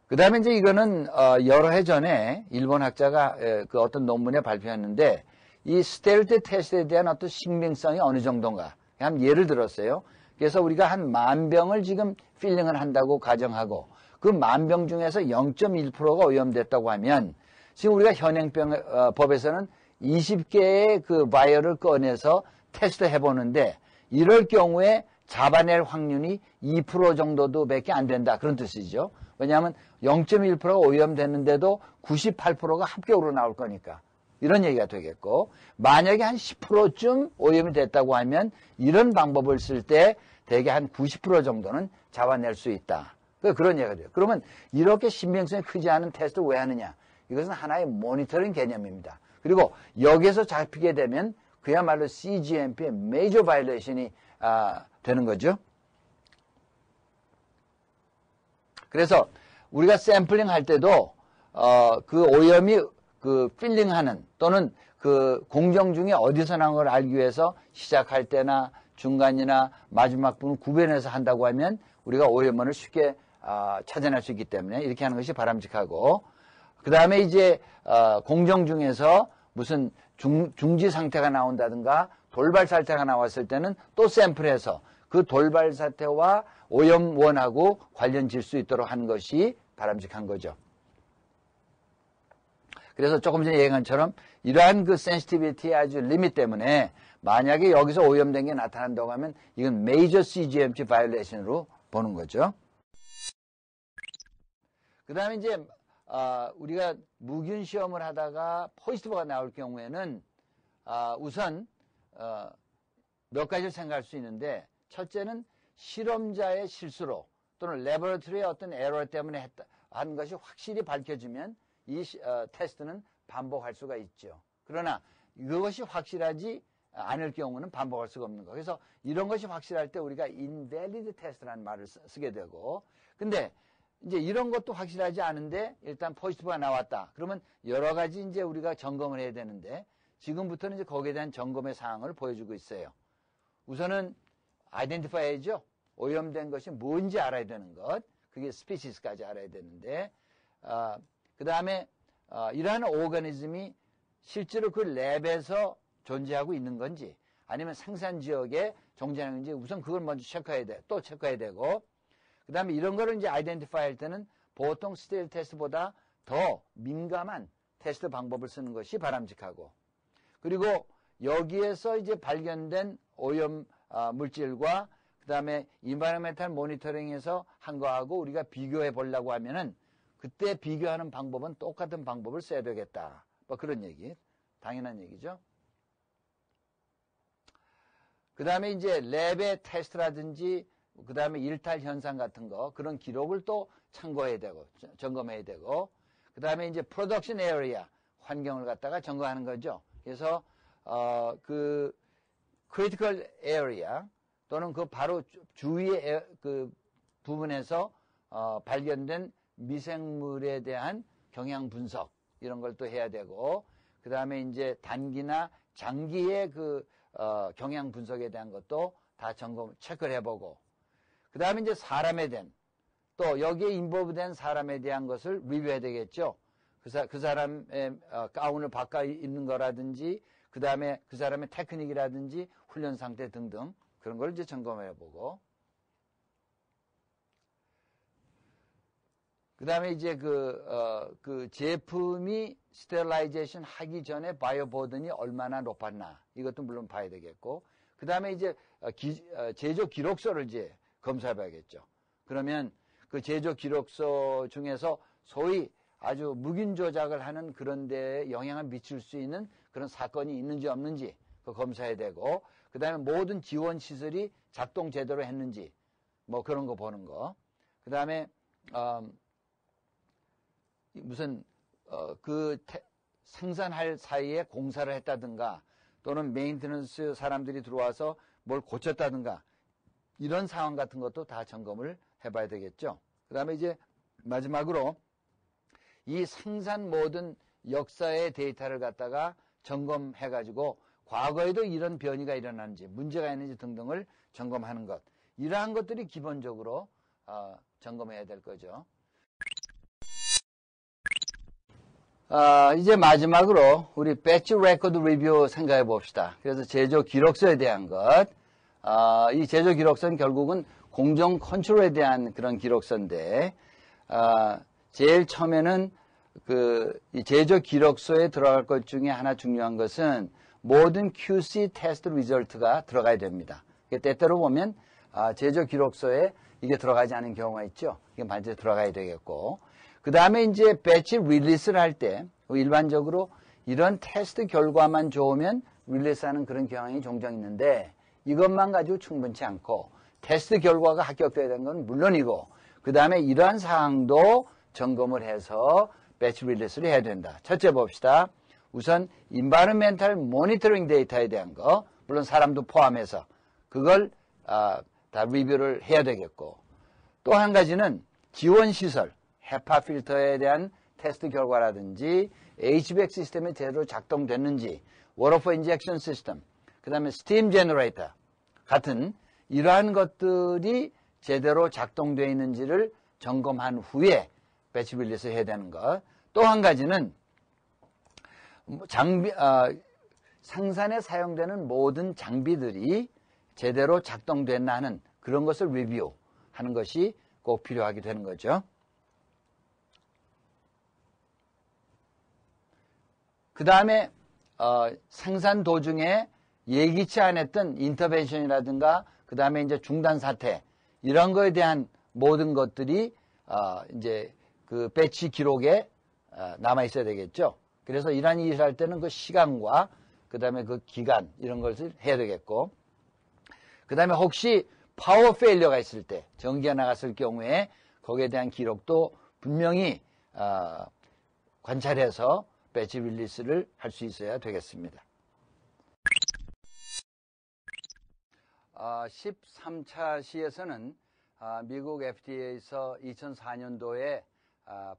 그 다음에 이제 이거는 여러 해 전에 일본 학자가 그 어떤 논문에 발표했는데 이 스테릴티 테스트에 대한 어떤 신빙성이 어느 정도인가. 한 예를 들었어요. 그래서 우리가 한 10,000병을 지금 필링을 한다고 가정하고 그 10,000병 중에서 0.1%가 오염됐다고 하면 지금 우리가 현행병 법에서는 20개의 그 바이어를 꺼내서 테스트 해보는데 이럴 경우에 잡아낼 확률이 2% 정도도 밖에 안 된다. 그런 뜻이죠. 왜냐하면 0.1%가 오염됐는데도 98%가 합격으로 나올 거니까. 이런 얘기가 되겠고 만약에 한 10%쯤 오염이 됐다고 하면 이런 방법을 쓸 때 대개 한 90% 정도는 잡아낼 수 있다. 그런 얘기가 돼요. 그러면 이렇게 신빙성이 크지 않은 테스트를 왜 하느냐? 이것은 하나의 모니터링 개념입니다. 그리고 여기에서 잡히게 되면 그야말로 CGMP의 메이저 바이올레이션이 되는 거죠. 그래서 우리가 샘플링 할 때도 그 오염이 그 필링하는 또는 그 공정 중에 어디서 나온 걸 알기 위해서 시작할 때나 중간이나 마지막 부분 구별해서 한다고 하면 우리가 오염원을 쉽게 찾아낼 수 있기 때문에 이렇게 하는 것이 바람직하고 그 다음에 이제 공정 중에서 무슨 중지 상태가 나온다든가 돌발 사태가 나왔을 때는 또 샘플해서 그 돌발 사태와 오염원하고 관련 질 수 있도록 하는 것이 바람직한 거죠. 그래서 조금 전에 얘기한 것처럼 이러한 그 센시티비티의 아주 리밋 때문에 만약에 여기서 오염된 게 나타난다고 하면 이건 메이저 CGMP 바이올레이션으로 보는 거죠. 그 다음에 이제 우리가 무균 시험을 하다가 포지티브가 나올 경우에는 우선 몇 가지를 생각할 수 있는데 첫째는 실험자의 실수로 또는 레버러토리의 어떤 에러 때문에 한 것이 확실히 밝혀지면 이 테스트는 반복할 수가 있죠. 그러나 이것이 확실하지 않을 경우는 반복할 수가 없는 거. 그래서 이런 것이 확실할 때 우리가 invalid test라는 말을 쓰게 되고 근데 이제 이런 것도 확실하지 않은데 일단 포지티브가 나왔다. 그러면 여러 가지 이제 우리가 점검을 해야 되는데 지금부터는 이제 거기에 대한 점검의 사항을 보여주고 있어요. 우선은 아이덴티파이 해야죠. 오염된 것이 뭔지 알아야 되는 것. 그게 스피시스까지 알아야 되는데, 그 다음에 이러한 오거니즘이 실제로 그 랩에서 존재하고 있는 건지 아니면 생산 지역에 존재하는 건지 우선 그걸 먼저 체크해야 돼. 또 체크해야 되고, 그 다음에 이런 거를 이제 아이덴티파이 할 때는 보통 스테일 테스트보다 더 민감한 테스트 방법을 쓰는 것이 바람직하고, 그리고 여기에서 이제 발견된 오염 물질과 그 다음에 인바이러멘탈 모니터링에서 한 거하고 우리가 비교해 보려고 하면은 그때 비교하는 방법은 똑같은 방법을 써야 되겠다. 뭐 그런 얘기. 당연한 얘기죠. 그 다음에 이제 랩의 테스트라든지 그 다음에 일탈 현상 같은 거 그런 기록을 또 참고해야 되고 점검해야 되고, 그 다음에 이제 프로덕션 에어리아 환경을 갖다가 점검하는 거죠. 그래서 그 크리티컬 에어리아 또는 그 바로 주위의 그 부분에서 발견된 미생물에 대한 경향 분석 이런 걸 또 해야 되고, 그 다음에 이제 단기나 장기의 그 경향 분석에 대한 것도 다 점검 체크를 해보고, 그 다음에 이제 사람에 대한 또 여기에 인볼브된 사람에 대한 것을 리뷰해야 되겠죠. 그 사람의 가운을 바꿔 입는 거라든지 그 다음에 그 사람의 테크닉이라든지 훈련 상태 등등 그런 걸 이제 점검해 보고, 그 다음에 이제 그 제품이 스테릴라이제이션 하기 전에 바이오버든이 얼마나 높았나 이것도 물론 봐야 되겠고, 그 다음에 이제 제조 기록서를 이제 검사해 봐야겠죠. 그러면 그 제조 기록서 중에서 소위 아주 묵인 조작을 하는 그런 데에 영향을 미칠 수 있는 그런 사건이 있는지 없는지 그거 검사해야 되고, 그 다음에 모든 지원 시설이 작동 제대로 했는지 뭐 그런 거 보는 거, 그 다음에 무슨 생산할 사이에 공사를 했다든가 또는 메인테넌스 사람들이 들어와서 뭘 고쳤다든가 이런 상황 같은 것도 다 점검을 해봐야 되겠죠. 그 다음에 이제 마지막으로 이 생산 모든 역사의 데이터를 갖다가 점검해가지고 과거에도 이런 변이가 일어났는지 문제가 있는지 등등을 점검하는 것, 이러한 것들이 기본적으로 점검해야 될 거죠. 이제 마지막으로 우리 배치 레코드 리뷰 생각해 봅시다. 그래서 제조 기록서에 대한 것, 이 제조 기록서는 결국은 공정 컨트롤에 대한 그런 기록서인데, 제일 처음에는 이 제조 기록서에 들어갈 것 중에 하나 중요한 것은 모든 QC 테스트 리절트가 들어가야 됩니다. 때때로 보면 제조 기록서에 이게 들어가지 않은 경우가 있죠. 이게 반드시 들어가야 되겠고, 그 다음에 이제 배치 릴리스를 할 때 일반적으로 이런 테스트 결과만 좋으면 릴리스하는 그런 경향이 종종 있는데, 이것만 가지고 충분치 않고 테스트 결과가 합격돼야 되는 건 물론이고, 그 다음에 이러한 사항도 점검을 해서 배치 릴리스를 해야 된다. 첫째 봅시다. 우선 인바이러멘탈 모니터링 데이터에 대한 거, 물론 사람도 포함해서 그걸 다 리뷰를 해야 되겠고, 또 한 가지는 지원시설, 헤파 필터에 대한 테스트 결과라든지 HVAC 시스템이 제대로 작동됐는지, 워터포 인젝션 시스템, 그 다음에 스팀 제너레이터 같은 이러한 것들이 제대로 작동되어 있는지를 점검한 후에 배치 릴리스 해야 되는 것. 또 한 가지는 생산에 사용되는 모든 장비들이 제대로 작동됐나 하는 그런 것을 리뷰하는 것이 꼭 필요하게 되는 거죠. 그 다음에 생산 도중에 예기치 않았던 인터벤션이라든가 그 다음에 이제 중단 사태 이런 거에 대한 모든 것들이 이제 그 배치 기록에 남아 있어야 되겠죠. 그래서 이러한 일을 할 때는 그 시간과 그 다음에 그 기간 이런 것을 해야 되겠고, 그 다음에 혹시 파워 페일러가 있을 때 전기가 나갔을 경우에 거기에 대한 기록도 분명히 관찰해서 배치 릴리스를 할 수 있어야 되겠습니다. 13차 시에서는 미국 FDA에서 2004년도에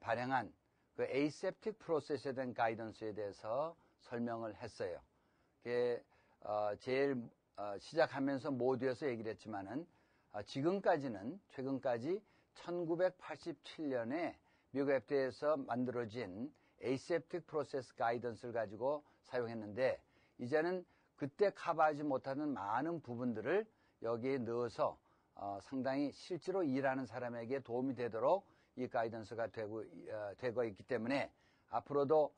발행한 그 aseptic 프로세스에 대한 가이던스에 대해서 설명을 했어요. 그게 제일 시작하면서 모두에서 얘기를 했지만은 최근까지 1987년에 미국 FDA에서 만들어진 aseptic process 가이던스를 가지고 사용했는데 이제는 그때 커버하지 못하는 많은 부분들을 여기에 넣어서 상당히 실제로 일하는 사람에게 도움이 되도록 이 가이던스가 되고 있기 때문에 앞으로도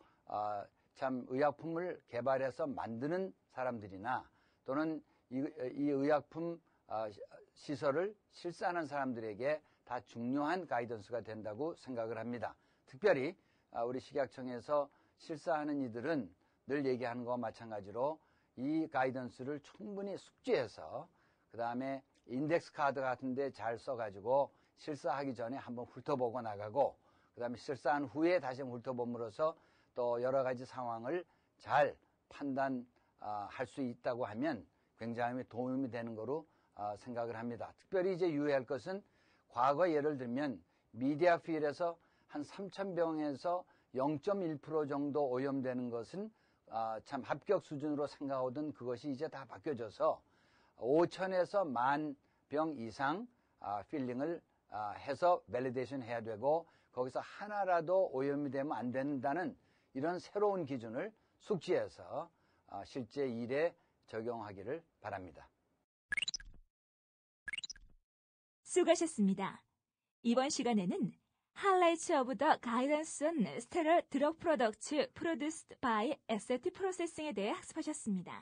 참 의약품을 개발해서 만드는 사람들이나 또는 이 의약품 시설을 실사하는 사람들에게 다 중요한 가이던스가 된다고 생각을 합니다. 특별히 우리 식약청에서 실사하는 이들은 늘 얘기하는 것과 마찬가지로 이 가이던스를 충분히 숙지해서 그 다음에 인덱스 카드 같은 데 잘 써가지고 실사하기 전에 한번 훑어보고 나가고 그 다음에 실사한 후에 다시 훑어봄으로써 또 여러 가지 상황을 잘 판단할 수 있다고 하면 굉장히 도움이 되는 거로 생각을 합니다. 특별히 이제 유의할 것은 과거 예를 들면 미디아필에서 한 3,000병에서 0.1% 정도 오염되는 것은 참 합격 수준으로 생각하던 그것이 이제 다 바뀌어져서 5,000에서 10,000병 이상 필링을 해서 밸리데이션 해야 되고 거기서 하나라도 오염이 되면 안 된다는 이런 새로운 기준을 숙지해서 실제 일에 적용하기를 바랍니다. 수고하셨습니다. 이번 시간에는 Highlights of the Guidance on Sterile Drug Products Produced by Aseptic Processing에 대해 학습하셨습니다.